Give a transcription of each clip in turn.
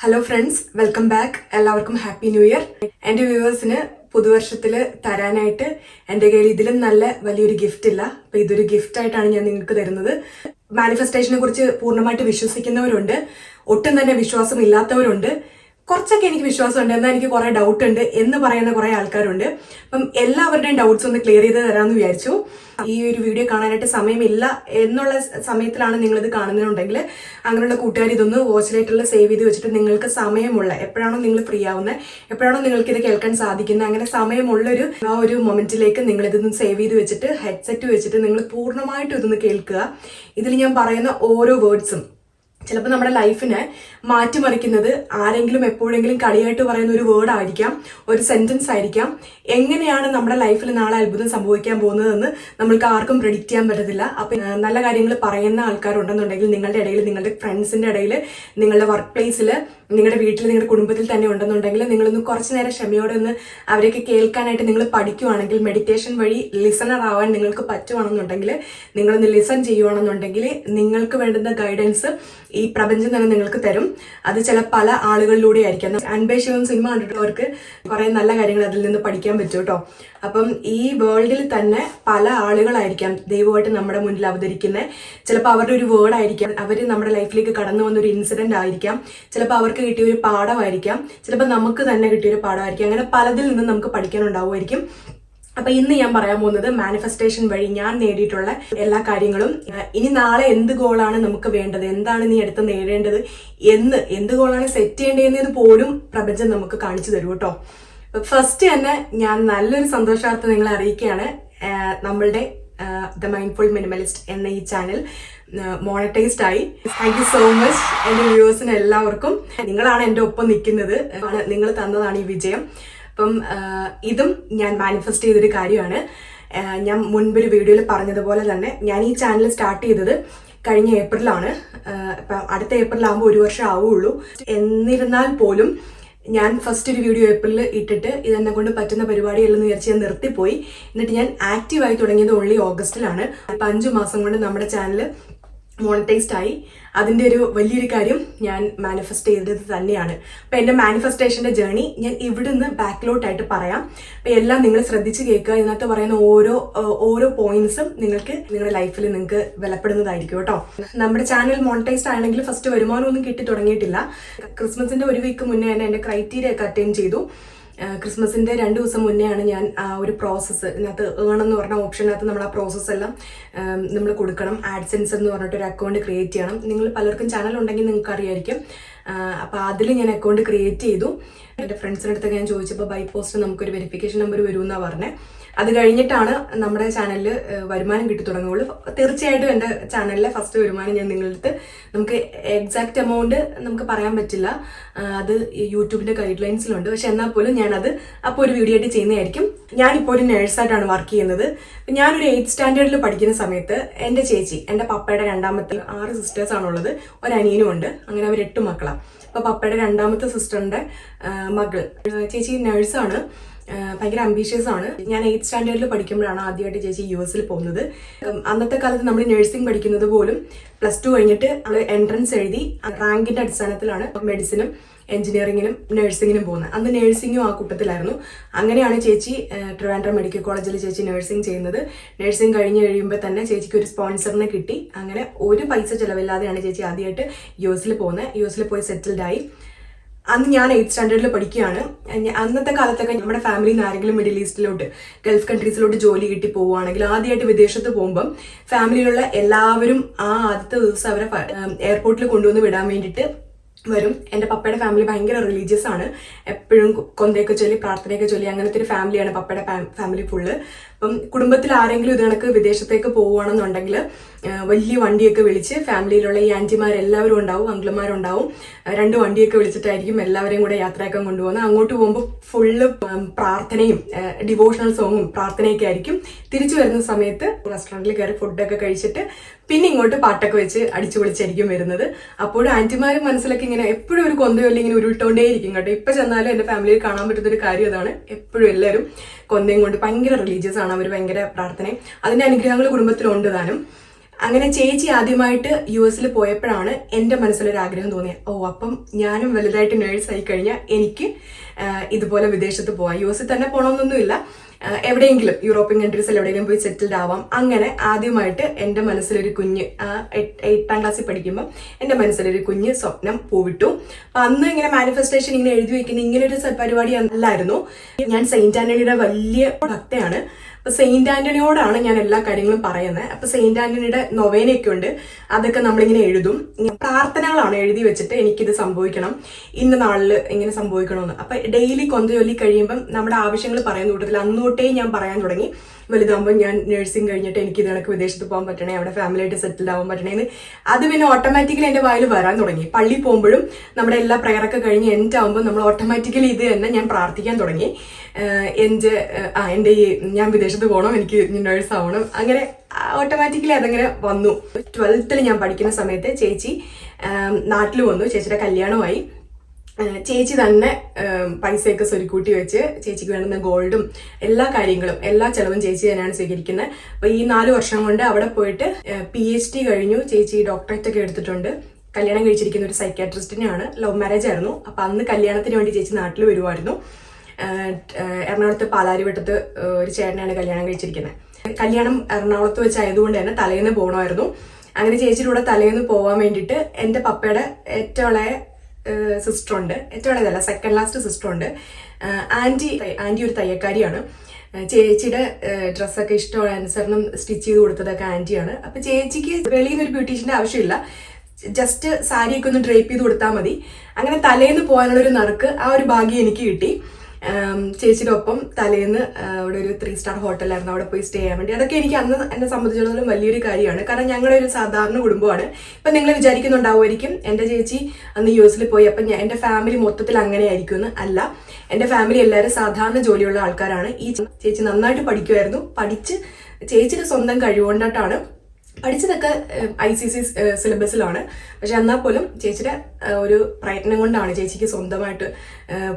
Hello friends, welcome back. എല്ലാവർക്കും happy new year. എന്റെ വ്യൂവേഴ്സിന് പുതുവർഷത്തിൽ തരാനായിട്ട് എന്റെ കയ്യിൽ ഇതിലും നല്ല വലിയൊരു ഗിഫ്റ്റ് ഇല്ല. അപ്പൊ ഇതൊരു ഗിഫ്റ്റ് ആയിട്ടാണ് ഞാൻ നിങ്ങൾക്ക് തരുന്നത്. മാനിഫെസ്റ്റേഷനെ കുറിച്ച് പൂർണ്ണമായിട്ട് വിശ്വസിക്കുന്നവരുണ്ട്, ഒട്ടും തന്നെ വിശ്വാസം ഇല്ലാത്തവരുണ്ട്, കുറച്ചൊക്കെ എനിക്ക് വിശ്വാസമുണ്ട്, എന്നാൽ എനിക്ക് കുറെ ഡൗട്ട് ഉണ്ട് എന്ന് പറയുന്ന കുറെ ആൾക്കാരുണ്ട്. അപ്പം എല്ലാവരുടെയും ഡൗട്ട്സ് ഒന്ന് ക്ലിയർ ചെയ്ത് തരാമെന്ന് വിചാരിച്ചു. ഈ ഒരു വീഡിയോ കാണാനായിട്ട് സമയമില്ല എന്നുള്ള സമയത്തിലാണ് നിങ്ങളിത് കാണുന്നുണ്ടെങ്കിൽ അങ്ങനെയുള്ള കൂട്ടുകാർ ഇതൊന്ന് വാച്ച് ലൈറ്ററിൽ സേവ് ചെയ്ത് വെച്ചിട്ട് നിങ്ങൾക്ക് സമയമുള്ള എപ്പോഴാണോ നിങ്ങൾ ഫ്രീ ആവുന്നത്, എപ്പോഴാണോ നിങ്ങൾക്ക് ഇത് കേൾക്കാൻ സാധിക്കുന്നത്, അങ്ങനെ സമയമുള്ളൊരു ആ ഒരു മൊമെന്റിലേക്ക് നിങ്ങൾ ഇതൊന്ന് സേവ് ചെയ്ത് വെച്ചിട്ട് ഹെഡ്സെറ്റ് വെച്ചിട്ട് നിങ്ങൾ പൂർണ്ണമായിട്ടും ഇതൊന്ന് കേൾക്കുക. ഇതിൽ ഞാൻ പറയുന്ന ഓരോ വേർഡ്സും ചിലപ്പോൾ നമ്മുടെ ലൈഫിനെ മാറ്റിമറിക്കുന്നത് ആരെങ്കിലും എപ്പോഴെങ്കിലും കളിയായിട്ട് പറയുന്ന ഒരു വേർഡ് ആയിരിക്കാം, ഒരു സെന്റൻസ് ആയിരിക്കാം. എങ്ങനെയാണ് നമ്മുടെ ലൈഫിൽ നാളെ അത്ഭുതം സംഭവിക്കാൻ പോകുന്നതെന്ന് നമ്മൾക്ക് ആർക്കും പ്രെഡിക്റ്റ് ചെയ്യാൻ പറ്റത്തില്ല. അപ്പൊ നല്ല കാര്യങ്ങൾ പറയുന്ന ആൾക്കാരുണ്ടെന്നുണ്ടെങ്കിൽ നിങ്ങളുടെ ഇടയിൽ, നിങ്ങളുടെ ഫ്രണ്ട്സിന്റെ ഇടയിൽ, നിങ്ങളുടെ വർക്ക് പ്ലേസിൽ, നിങ്ങളുടെ വീട്ടിൽ, നിങ്ങളുടെ കുടുംബത്തിൽ തന്നെ ഉണ്ടെന്നുണ്ടെങ്കിൽ നിങ്ങളൊന്ന് കുറച്ചു നേരം ക്ഷമയോടെ ഒന്ന് അവരെയൊക്കെ കേൾക്കാനായിട്ട് നിങ്ങൾ പഠിക്കുവാണെങ്കിൽ, മെഡിറ്റേഷൻ വഴി ലിസണർ ആവാൻ നിങ്ങൾക്ക് പറ്റുവാണെന്നുണ്ടെങ്കിൽ, നിങ്ങളൊന്ന് ലിസൺ ചെയ്യുവാണെന്നുണ്ടെങ്കിൽ നിങ്ങൾക്ക് വേണ്ടുന്ന ഗൈഡൻസ് ഈ പ്രപഞ്ചം തന്നെ നിങ്ങൾക്ക് തരും. അത് പല ആളുകളിലൂടെ ആയിരിക്കാം. അൻപേശിവം സിനിമ കണ്ടിട്ടുള്ളവർക്ക് കുറെ നല്ല കാര്യങ്ങൾ അതിൽ നിന്ന് പഠിക്കാൻ പറ്റും കേട്ടോ. അപ്പം ഈ വേൾഡിൽ തന്നെ പല ആളുകളായിരിക്കാം ദൈവമായിട്ട് നമ്മുടെ മുന്നിൽ അവതരിക്കുന്നത്. ചിലപ്പോൾ അവരുടെ ഒരു വേർഡ് ആയിരിക്കാം, അവർ നമ്മുടെ ലൈഫിലേക്ക് കടന്നു വന്നൊരു ഇൻസിഡന്റ് ആയിരിക്കാം, ചിലപ്പോൾ അവർക്ക് കിട്ടിയ ഒരു പാഠമായിരിക്കാം, ചിലപ്പോൾ നമുക്ക് തന്നെ കിട്ടിയൊരു പാഠമായിരിക്കും. അങ്ങനെ പലതിൽ നിന്നും നമുക്ക് പഠിക്കാനുണ്ടാവുമായിരിക്കും. അപ്പൊ ഇന്ന് ഞാൻ പറയാൻ പോകുന്നത് മാനിഫെസ്റ്റേഷൻ വഴി ഞാൻ നേടിയിട്ടുള്ള എല്ലാ കാര്യങ്ങളും. ഇനി നാളെ എന്ത് ഗോളാണ് നമുക്ക് വേണ്ടത്, എന്താണ് നീ അടുത്ത് നേടേണ്ടത്, എന്ത് ഗോളാണ് സെറ്റ് ചെയ്യേണ്ടതെന്നത് പോലും പ്രപഞ്ചം നമുക്ക് കാണിച്ചു തരും കേട്ടോ. ഫസ്റ്റ് തന്നെ ഞാൻ നല്ലൊരു സന്തോഷാർത്ഥം നിങ്ങളെ അറിയിക്കുകയാണ്. നമ്മളുടെ ദ മൈൻഡ്ഫുൾ മിനിമലിസ്റ്റ് എന്ന ഈ ചാനൽ മോണിറ്റൈസ്ഡ് ആയി. താങ്ക് യു സോ മച്ച് എന്റെ വ്യൂവേഴ്സിന് എല്ലാവർക്കും. നിങ്ങളാണ് എന്റെ ഒപ്പം നിൽക്കുന്നത്, നിങ്ങൾ തന്നതാണ് ഈ വിജയം. അപ്പം ഇതും ഞാൻ മാനിഫെസ്റ്റ് ചെയ്തൊരു കാര്യമാണ്. ഞാൻ മുൻപൊരു വീഡിയോയിൽ പറഞ്ഞതുപോലെ തന്നെ ഞാൻ ഈ ചാനൽ സ്റ്റാർട്ട് ചെയ്തത് കഴിഞ്ഞ ഏപ്രിലാണ്. ഇപ്പം അടുത്ത ഏപ്രിലാകുമ്പോൾ 1 വർഷം ആവുകയുള്ളൂ. എന്നിരുന്നാൽ പോലും ഞാൻ ഫസ്റ്റ് ഒരു വീഡിയോ ഏപ്രിലിൽ ഇട്ടിട്ട് ഇതെന്നെ കൊണ്ട് പറ്റുന്ന പരിപാടിയല്ലെന്ന് വിചാരിച്ച് ഞാൻ നിർത്തിപ്പോയി. എന്നിട്ട് ഞാൻ ആക്റ്റീവായി തുടങ്ങിയത് ഓൺലി ഓഗസ്റ്റിലാണ്. ഇപ്പം 5 മാസം കൊണ്ട് നമ്മുടെ ചാനൽ മോണിറ്റൈസ്ഡ് ആയി. അതിന്റെ ഒരു വലിയൊരു കാര്യം ഞാൻ മാനിഫെസ്റ്റ് ചെയ്തത് തന്നെയാണ്. അപ്പൊ എന്റെ മാനിഫെസ്റ്റേഷന്റെ ജേർണി ഞാൻ ഇവിടുന്ന് ബാക്കിലോട്ടായിട്ട് പറയാം. അപ്പൊ എല്ലാം നിങ്ങൾ ശ്രദ്ധിച്ച് കേൾക്കുക. ഇതിനകത്ത് പറയുന്ന ഓരോ പോയിന്റ്സും നിങ്ങൾക്ക് നിങ്ങളുടെ ലൈഫിൽ നിങ്ങൾക്ക് വിലപ്പെടുന്നതായിരിക്കും കേട്ടോ. നമ്മുടെ ചാനൽ മോണിറ്റൈസ്ഡ് ആണെങ്കിൽ ഫസ്റ്റ് വരുമാനമൊന്നും കിട്ടി തുടങ്ങിയിട്ടില്ല. ക്രിസ്മസിന്റെ 1 വീക്ക് മുന്നേ തന്നെ എന്റെ ക്രൈറ്റീരിയ ഒക്കെ അറ്റൈൻ ചെയ്തു. ക്രിസ്മസിന്റെ 2 ദിവസം മുന്നെയാണ് ഞാൻ ആ ഒരു പ്രോസസ്സ്, ഇതിനകത്ത് ഏണെന്ന് പറഞ്ഞ ഓപ്ഷനകത്ത് നമ്മൾ ആ പ്രോസസ്സ് എല്ലാം നമ്മൾ കൊടുക്കണം. ആഡ്സെൻസ് എന്ന് പറഞ്ഞിട്ട് ഒരു അക്കൗണ്ട് ക്രിയേറ്റ് ചെയ്യണം. നിങ്ങൾ പലർക്കും ചാനൽ ഉണ്ടെങ്കിൽ നിങ്ങൾക്ക് അറിയായിരിക്കും. അപ്പൊ അതിൽ ഞാൻ അക്കൗണ്ട് ക്രിയേറ്റ് ചെയ്തു. എന്റെ ഫ്രണ്ട്സിന്റെ അടുത്തൊക്കെ ഞാൻ ചോദിച്ചപ്പോൾ ബൈ പോസ്റ്റ് നമുക്കൊരു വെരിഫിക്കേഷൻ നമ്പർ വരുമെന്നാണ് പറഞ്ഞത്. അത് കഴിഞ്ഞിട്ടാണ് നമ്മുടെ ചാനലിൽ വരുമാനം കിട്ടി തുടങ്ങുകയുള്ളൂ. തീർച്ചയായിട്ടും എൻ്റെ ചാനലിലെ ഫസ്റ്റ് വരുമാനം ഞാൻ നിങ്ങളുടെ അടുത്ത്, നമുക്ക് എക്സാക്ട് എമൗണ്ട് നമുക്ക് പറയാൻ പറ്റില്ല, അത് യൂട്യൂബിന്റെ ഗൈഡ് ലൈൻസിലുണ്ട്. പക്ഷെ എന്നാൽ പോലും ഞാനത് അപ്പോൾ ഒരു വീഡിയോ ആയിട്ട് ചെയ്യുന്നതായിരിക്കും. ഞാനിപ്പോൾ ഒരു നേഴ്സായിട്ടാണ് വർക്ക് ചെയ്യുന്നത്. ഞാനൊരു 8th സ്റ്റാൻഡേർഡിൽ പഠിക്കുന്ന സമയത്ത് എൻ്റെ ചേച്ചി, എൻ്റെ പപ്പയുടെ രണ്ടാമത്തെ 6 സിസ്റ്റേഴ്സ് ആണുള്ളത്, ഒരു അനിയനും ഉണ്ട്. അങ്ങനെ അവർ 8 മക്കളാണ്. അപ്പൊ പപ്പയുടെ രണ്ടാമത്തെ സിസ്റ്ററിന്റെ മകൾ ചേച്ചി നേഴ്സാണ്, ഭയങ്കര അംബീഷ്യസ് ആണ്. ഞാൻ 8th സ്റ്റാൻഡേർഡിൽ പഠിക്കുമ്പോഴാണ് ആദ്യമായിട്ട് ചേച്ചി US പോകുന്നത്. അന്നത്തെ കാലത്ത് നമ്മൾ നഴ്സിംഗ് പഠിക്കുന്നത് പോലും +2 കഴിഞ്ഞിട്ട് നമ്മൾ എൻട്രൻസ് എഴുതി റാങ്കിന്റെ അടിസ്ഥാനത്തിലാണ് മെഡിസിനും എഞ്ചിനീയറിംഗിനും നഴ്സിംഗിനും പോകുന്നത്. അന്ന് നഴ്സിംഗും ആ കൂട്ടത്തിലായിരുന്നു. അങ്ങനെയാണ് ചേച്ചി ട്രിവാൻഡ്രം മെഡിക്കൽ കോളേജിൽ ചേച്ചി നഴ്സിംഗ് ചെയ്യുന്നത്. നഴ്സിംഗ് കഴിഞ്ഞ് കഴിയുമ്പോൾ തന്നെ ചേച്ചിക്ക് ഒരു സ്പോൺസറിനെ കിട്ടി. അങ്ങനെ ഒരു പൈസ ചിലവില്ലാതെയാണ് ചേച്ചി ആദ്യമായിട്ട് US പോകുന്നത്. US പോയി സെറ്റിൽഡ് ആയി. അന്ന് ഞാൻ 8th സ്റ്റാൻഡേർഡിൽ പഠിക്കുകയാണ്. അന്നത്തെ കാലത്തൊക്കെ നമ്മുടെ ഫാമിലിയിൽ നിന്ന് ആരെങ്കിലും മിഡിൽ ഈസ്റ്റിലോട്ട്, ഗൾഫ് കൺട്രീസിലോട്ട് ജോലി കിട്ടി പോവുകയാണെങ്കിൽ, ആദ്യമായിട്ട് വിദേശത്ത് പോകുമ്പം ഫാമിലിയിലുള്ള എല്ലാവരും ആ ആദ്യത്തെ ദിവസം അവരെ എയർപോർട്ടിൽ കൊണ്ടുവന്ന് വിടാൻ വേണ്ടിയിട്ട് വരും. എൻ്റെ പപ്പയുടെ ഫാമിലി ഭയങ്കര റിലീജിയസ് ആണ്. എപ്പോഴും കൊന്തയൊക്കെ ചൊല്ലി പ്രാർത്ഥനയൊക്കെ ചൊല്ലി അങ്ങനത്തെ ഒരു ഫാമിലിയാണ് പപ്പയുടെ ഫാമിലി ഫുള്ള്. അപ്പം കുടുംബത്തിൽ ആരെങ്കിലും ഇത് കണക്ക് വിദേശത്തേക്ക് പോവുകയാണെന്നുണ്ടെങ്കിൽ വലിയ വണ്ടിയൊക്കെ വിളിച്ച് ഫാമിലിയിലുള്ള ഈ ആന്റിമാരെല്ലാവരും ഉണ്ടാവും, അങ്കിളുമാരുണ്ടാവും. 2 വണ്ടിയൊക്കെ വിളിച്ചിട്ടായിരിക്കും എല്ലാവരെയും കൂടെ യാത്രയാക്കാൻ കൊണ്ടുപോകുന്നത്. അങ്ങോട്ട് പോകുമ്പോൾ ഫുള്ള് പ്രാർത്ഥനയും ഡിവോഷണൽ സോങ്ങും പ്രാർത്ഥനയൊക്കെ ആയിരിക്കും. തിരിച്ചു വരുന്ന സമയത്ത് റെസ്റ്റോറൻറ്റിൽ കയറി ഫുഡൊക്കെ കഴിച്ചിട്ട് പിന്നെ ഇങ്ങോട്ട് പാട്ടൊക്കെ വെച്ച് അടിച്ചു പൊളിച്ചായിരിക്കും വരുന്നത്. അപ്പോഴും ആന്റിമാരും മനസ്സിലൊക്കെ ഇങ്ങനെ എപ്പോഴും ഒരു കൊന്തയൊല്ലി ഇങ്ങനെ ഉരുട്ടോണ്ടേയിരിക്കും കേട്ടോ. ഇപ്പൊ ചെന്നാലും എന്റെ ഫാമിലിയിൽ കാണാൻ പറ്റുന്ന ഒരു കാര്യം അതാണ്. എപ്പോഴും എല്ലാവരും കൊന്തയും കൊണ്ട് ഭയങ്കര റിലീജിയസ് ആണ് അവർ, ഭയങ്കര പ്രാർത്ഥനയും അതിന്റെ അനുഗ്രഹങ്ങൾ കുടുംബത്തിലുണ്ട് താനും. അങ്ങനെ ചേച്ചി ആദ്യമായിട്ട് US പോയപ്പോഴാണ് എൻ്റെ മനസ്സിലൊരു ആഗ്രഹം തോന്നിയത്, അപ്പം ഞാനും വലുതായിട്ട് നേഴ്സായി കഴിഞ്ഞാൽ എനിക്ക് ഇതുപോലെ വിദേശത്ത് പോവാം. US തന്നെ പോകണമെന്നൊന്നുമില്ല, എവിടെയെങ്കിലും യൂറോപ്യൻ കൺട്രീസിൽ എവിടെയെങ്കിലും പോയി സെറ്റിൽഡ് ആവാം. അങ്ങനെ ആദ്യമായിട്ട് എൻ്റെ മനസ്സിലൊരു കുഞ്ഞ് 8ാം ക്ലാസ്സിൽ പഠിക്കുമ്പോൾ എൻ്റെ മനസ്സിലൊരു കുഞ്ഞ് സ്വപ്നം പൂവിട്ടു. അപ്പൊ അന്ന് ഇങ്ങനെ മാനിഫെസ്റ്റേഷൻ ഇങ്ങനെ എഴുതി വെക്കുന്ന ഇങ്ങനെ ഒരു പരിപാടി അല്ലായിരുന്നു. ഞാൻ സെയിന്റ് ആന്റണിയുടെ വലിയ ഭക്തയാണ്. അപ്പൊ സെയിന്റ് ആന്റണിയോടാണ് ഞാൻ എല്ലാ കാര്യങ്ങളും പറയുന്നത്. അപ്പൊ സെയിന്റ് ആന്റണിയുടെ നൊവേനയൊക്കെ ഉണ്ട്, അതൊക്കെ നമ്മളിങ്ങനെ എഴുതും. പ്രാർത്ഥനകളാണ് എഴുതി വെച്ചിട്ട് എനിക്കിത് സംഭവിക്കണം, ഇന്ന നാളില് ഇങ്ങനെ സംഭവിക്കണമെന്ന്. അപ്പൊ ഡെയിലി കൊന്ത ചൊല്ലി കഴിയുമ്പം നമ്മുടെ ആവശ്യങ്ങൾ പറയുന്ന കൂട്ടത്തിൽ അന്നോട്ടേ ഞാൻ പറയാൻ തുടങ്ങി, വലുതാകുമ്പോൾ ഞാൻ നഴ്സിംഗ് കഴിഞ്ഞിട്ട് എനിക്ക് ഇതിനൊക്കെ വിദേശത്ത് പോകാൻ പറ്റണേ, അവിടെ ഫാമിലിയായിട്ട് സെറ്റിൽഡ് ആവാൻ പറ്റണേന്ന്. അത് പിന്നെ ഓട്ടോമാറ്റിക്കലി എൻ്റെ വായിൽ വരാൻ തുടങ്ങി. പള്ളി പോകുമ്പോഴും നമ്മുടെ എല്ലാ പ്രയറൊക്കെ കഴിഞ്ഞ് എൻഡ് ആകുമ്പോൾ നമ്മൾ ഓട്ടോമാറ്റിക്കലി ഇത് തന്നെ ഞാൻ പ്രാർത്ഥിക്കാൻ തുടങ്ങി. ഞാൻ വിദേശത്ത് പോകണം, എനിക്ക് നഴ്സ് ആവണം, അങ്ങനെ ഓട്ടോമാറ്റിക്കലി അതങ്ങനെ വന്നു. 12th ഞാൻ പഠിക്കുന്ന സമയത്ത് ചേച്ചി നാട്ടിൽ വന്നു. ചേച്ചിയുടെ കല്യാണമായി. ചേച്ചി തന്നെ പൈസയൊക്കെ സ്വരുക്കൂട്ടി വെച്ച് ചേച്ചിക്ക് വേണ്ടുന്ന ഗോൾഡും എല്ലാ കാര്യങ്ങളും എല്ലാ ചെലവും ചേച്ചി തന്നെയാണ് സ്വീകരിക്കുന്നത്. അപ്പൊ ഈ 4 വർഷം കൊണ്ട് അവിടെ പോയിട്ട് PhD കഴിഞ്ഞു. ചേച്ചി ഡോക്ടറേറ്റ് ഒക്കെ എടുത്തിട്ടുണ്ട്. കല്യാണം കഴിച്ചിരിക്കുന്ന ഒരു സൈക്യാട്രിസ്റ്റിനെയാണ്. ലവ് മാരേജ് ആയിരുന്നു. അപ്പൊ അന്ന് കല്യാണത്തിന് വേണ്ടി ചേച്ചി നാട്ടിൽ വരുമായിരുന്നു. എറണാകുളത്ത് പാലാരിവട്ടത്ത് ഒരു ചേട്ടനാണ് കല്യാണം കഴിച്ചിരിക്കുന്നത്. കല്യാണം എറണാകുളത്ത് വെച്ചായതുകൊണ്ട് തന്നെ തലേന്ന് പോകണമായിരുന്നു. അങ്ങനെ ചേച്ചിയുടെ കൂടെ തലേന്ന് പോകാൻ വേണ്ടിയിട്ട് എൻ്റെ പപ്പയുടെ ഏറ്റവും ഇളയ സിസ്റ്റർ ഉണ്ട്, ഏറ്റവും ഇളയതല്ല, സെക്കൻഡ് ലാസ്റ്റ് സിസ്റ്റർ ഉണ്ട്. ആൻറ്റി ഒരു തയ്യക്കാരിയാണ്. ചേച്ചിയുടെ ഡ്രസ്സൊക്കെ ഇഷ്ടമുള്ള അനുസരണം സ്റ്റിച്ച് ചെയ്ത് കൊടുത്തതൊക്കെ ആൻറ്റിയാണ്. അപ്പൊ ചേച്ചിക്ക് വെളിയിൽ നിന്ന് ഒരു ബ്യൂട്ടീഷ്യന്റെ ആവശ്യമില്ല, ജസ്റ്റ് സാരിയൊക്കെ ഒന്ന് ഡ്രേപ്പ് ചെയ്ത് കൊടുത്താൽ മതി. അങ്ങനെ തലേന്ന് പോകാനുള്ളൊരു നറുക്ക്, ആ ഒരു ഭാഗ്യം എനിക്ക് കിട്ടി. ചേച്ചിയുടെ ഒപ്പം തലേന്ന് അവിടെ ഒരു 3 സ്റ്റാർ ഹോട്ടലായിരുന്നു, അവിടെ പോയി സ്റ്റേ ചെയ്യാൻ വേണ്ടി. അതൊക്കെ എനിക്ക് അന്ന് എന്നെ സംബന്ധിച്ചിടത്തോളം വലിയൊരു കാര്യമാണ്. കാരണം ഞങ്ങളുടെ ഒരു സാധാരണ കുടുംബമാണ്. ഇപ്പൊ നിങ്ങൾ വിചാരിക്കുന്നുണ്ടാവുമായിരിക്കും എൻ്റെ ചേച്ചി അന്ന് US പോയി അപ്പം എൻ്റെ ഫാമിലി മൊത്തത്തിൽ അങ്ങനെ ആയിരിക്കും എന്ന്. അല്ല, എൻ്റെ ഫാമിലി എല്ലാവരും സാധാരണ ജോലിയുള്ള ആൾക്കാരാണ്. ഈ ചേച്ചി നന്നായിട്ട് പഠിക്കുമായിരുന്നു. പഠിച്ച് ചേച്ചിയുടെ സ്വന്തം കഴിവുകൊണ്ടിട്ടാണ് പഠിച്ചതൊക്കെ ICC സിലബസിലാണ്. പക്ഷെ എന്നാൽ പോലും ചേച്ചിയുടെ ഒരു പ്രയത്നം കൊണ്ടാണ് ചേച്ചിക്ക് സ്വന്തമായിട്ട്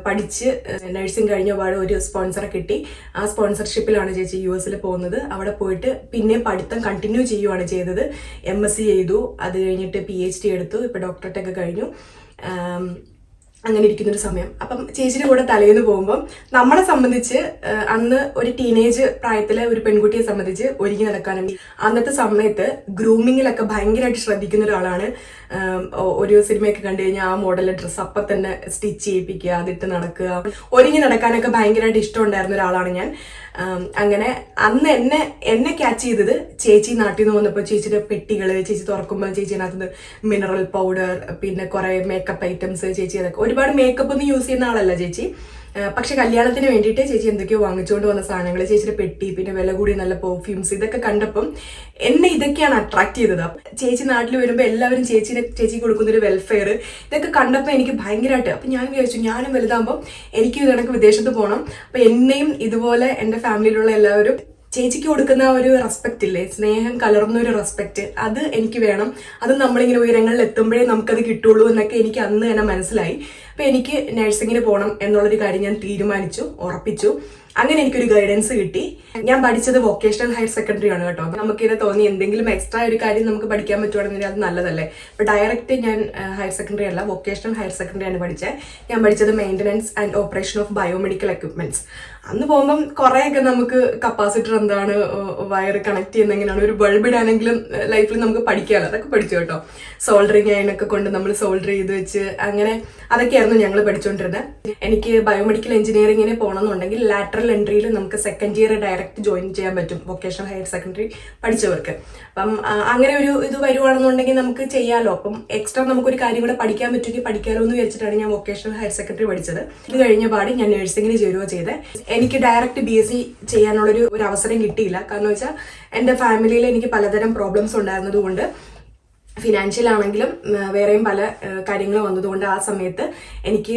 പഠിച്ച് നഴ്സിംഗ് കഴിഞ്ഞ പാട് ഒരു സ്പോൺസറെ കിട്ടി. ആ സ്പോൺസർഷിപ്പിലാണ് ചേച്ചി US പോകുന്നത്. അവിടെ പോയിട്ട് പിന്നെ പഠിത്തം കണ്ടിന്യൂ ചെയ്യുവാണ് ചെയ്തത്. MSc ചെയ്തു, അത് കഴിഞ്ഞിട്ട് PhD എടുത്തു, ഇപ്പൊ ഡോക്ടറേറ്റ് ഒക്കെ കഴിഞ്ഞു. അങ്ങനെ ഇരിക്കുന്നൊരു സമയം. അപ്പം ചേച്ചിയുടെ കൂടെ തലേന്ന് പോകുമ്പോൾ നമ്മളെ സംബന്ധിച്ച് അന്ന് ഒരു ടീനേജ് പ്രായത്തിലെ ഒരു പെൺകുട്ടിയെ സംബന്ധിച്ച് ഒരുങ്ങി നടക്കാനും അന്നത്തെ സമയത്ത് ഗ്രൂമിങ്ങിലൊക്കെ ഭയങ്കരമായിട്ട് ശ്രദ്ധിക്കുന്ന ഒരാളാണ്. ഒരു സിനിമയൊക്കെ കണ്ടു കഴിഞ്ഞാൽ ആ മോഡലിലെ ഡ്രസ്സ് അപ്പം തന്നെ സ്റ്റിച്ച് ചെയ്യിപ്പിക്കുക, അതിട്ട് നടക്കുക, ഒരുങ്ങി നടക്കാനൊക്കെ ഭയങ്കരമായിട്ട് ഇഷ്ടമുണ്ടായിരുന്ന ഒരാളാണ് ഞാൻ. അങ്ങനെ അന്ന് എന്നെ ക്യാച്ച് ചെയ്തത് ചേച്ചി നാട്ടിൽ നിന്ന് വന്നപ്പോൾ ചേച്ചിയുടെ പെട്ടികള് ചേച്ചി തുറക്കുമ്പോൾ ചേച്ചിനകത്ത് മിനറൽ പൗഡർ, പിന്നെ കുറെ മേക്കപ്പ് ഐറ്റംസ്, ചേച്ചി അതൊക്കെ ഒരുപാട് മേക്കപ്പ് ഒന്നും യൂസ് ചെയ്യുന്ന ആളല്ല ചേച്ചി. പക്ഷെ കല്യാണത്തിന് വേണ്ടിയിട്ട് ചേച്ചി എന്തൊക്കെയോ വാങ്ങിച്ചുകൊണ്ട് വന്ന സാധനങ്ങൾ, ചേച്ചിയുടെ പെട്ടി, പിന്നെ വില കൂടി നല്ല പെർഫ്യൂംസ്, ഇതൊക്കെ കണ്ടപ്പം എന്നെ ഇതൊക്കെയാണ് അട്രാക്ട് ചെയ്തത്. ചേച്ചി നാട്ടിൽ വരുമ്പോൾ എല്ലാവരും ചേച്ചി കൊടുക്കുന്നൊരു വെൽഫെയർ, ഇതൊക്കെ കണ്ടപ്പോൾ എനിക്ക് ഭയങ്കരമായിട്ട്. അപ്പം ഞാൻ വിചാരിച്ചു ഞാനും വലുതാകുമ്പോൾ എനിക്ക് ഇതണക്ക് വിദേശത്ത് പോകണം. അപ്പം എന്നെയും ഇതുപോലെ എൻ്റെ ഫാമിലിയിലുള്ള എല്ലാവരും ചേച്ചിക്ക് കൊടുക്കുന്ന ഒരു റെസ്പെക്ട് ഇല്ലേ, സ്നേഹം കലർന്ന ഒരു റെസ്പെക്ട്, അത് എനിക്ക് വേണം. അത് നമ്മളിങ്ങനെ ഉയരങ്ങളിൽ എത്തുമ്പോഴേ നമുക്കത് കിട്ടുള്ളൂ എന്നൊക്കെ എനിക്ക് അന്ന് തന്നെ മനസ്സിലായി. അപ്പൊ എനിക്ക് നഴ്സിംഗിന് പോകണം എന്നുള്ളൊരു കാര്യം ഞാൻ തീരുമാനിച്ചു, ഉറപ്പിച്ചു. അങ്ങനെ എനിക്കൊരു ഗൈഡൻസ് കിട്ടി. ഞാൻ പഠിച്ചത് വൊക്കേഷണൽ ഹയർ സെക്കൻഡറി ആണ് കേട്ടോ. നമുക്കിത് തോന്നി എന്തെങ്കിലും എക്സ്ട്രാ ഒരു കാര്യം നമുക്ക് പഠിക്കാൻ പറ്റുവാണെങ്കിൽ അത് നല്ലതല്ലേ. അപ്പൊ ഡയറക്റ്റ് ഞാൻ ഹയർ സെക്കൻഡറി അല്ല, വൊക്കേഷണൽ ഹയർ സെക്കൻഡറി ആണ് പഠിച്ചത്. ഞാൻ പഠിച്ചത് maintenance and operation of biomedical equipments. അന്ന് പോകുമ്പം കുറേയൊക്കെ നമുക്ക് കപ്പാസിറ്റർ എന്താണ്, വയർ കണക്ട് ചെയ്യുന്ന എങ്ങനെയാണ്, ഒരു ബൾബ് ഇടാനെങ്കിലും ലൈഫിൽ നമുക്ക് പഠിക്കാമല്ലോ, അതൊക്കെ പഠിച്ചു കേട്ടോ. സോൾഡറിങ് അയണൊക്കെ കൊണ്ട് നമ്മൾ സോൾഡർ ചെയ്ത് വെച്ച് അങ്ങനെ അതൊക്കെയായിരുന്നു ഞങ്ങൾ പഠിച്ചുകൊണ്ടിരുന്നത്. എനിക്ക് ബയോമെഡിക്കൽ എഞ്ചിനീയറിങ്ങിന് പോകണമെന്നുണ്ടെങ്കിൽ ലാറ്ററൽ എൻട്രിയിൽ നമുക്ക് സെക്കൻഡ് ഇയർ ഡയറക്റ്റ് ജോയിൻ ചെയ്യാൻ പറ്റും വൊക്കേഷണൽ ഹയർ സെക്കൻഡറി പഠിച്ചവർക്ക്. അപ്പം അങ്ങനെ ഒരു ഇത് വരുവാണെന്നുണ്ടെങ്കിൽ നമുക്ക് ചെയ്യാമല്ലോ. അപ്പം എക്സ്ട്രാ നമുക്കൊരു കാര്യം കൂടെ പഠിക്കാൻ പറ്റുമെങ്കിൽ പഠിക്കാമല്ലോ എന്ന് വിചാരിച്ചിട്ടാണ് ഞാൻ വൊക്കേഷണൽ ഹയർ സെക്കൻഡറി പഠിച്ചത്. ഇത് കഴിഞ്ഞ പാട് ഞാൻ നഴ്സിംഗിന് ചേരുവോ ചെയ്തത്. എനിക്ക് ഡയറക്റ്റ് BSc ചെയ്യാനുള്ളൊരു അവസരം കിട്ടിയില്ല. കാരണം വെച്ചാൽ എൻ്റെ ഫാമിലിയിൽ എനിക്ക് പലതരം പ്രോബ്ലംസ് ഉണ്ടായിരുന്നത് കൊണ്ട്, ഫിനാൻഷ്യൽ ആണെങ്കിലും വേറെയും പല കാര്യങ്ങൾ വന്നതുകൊണ്ട് ആ സമയത്ത് എനിക്ക്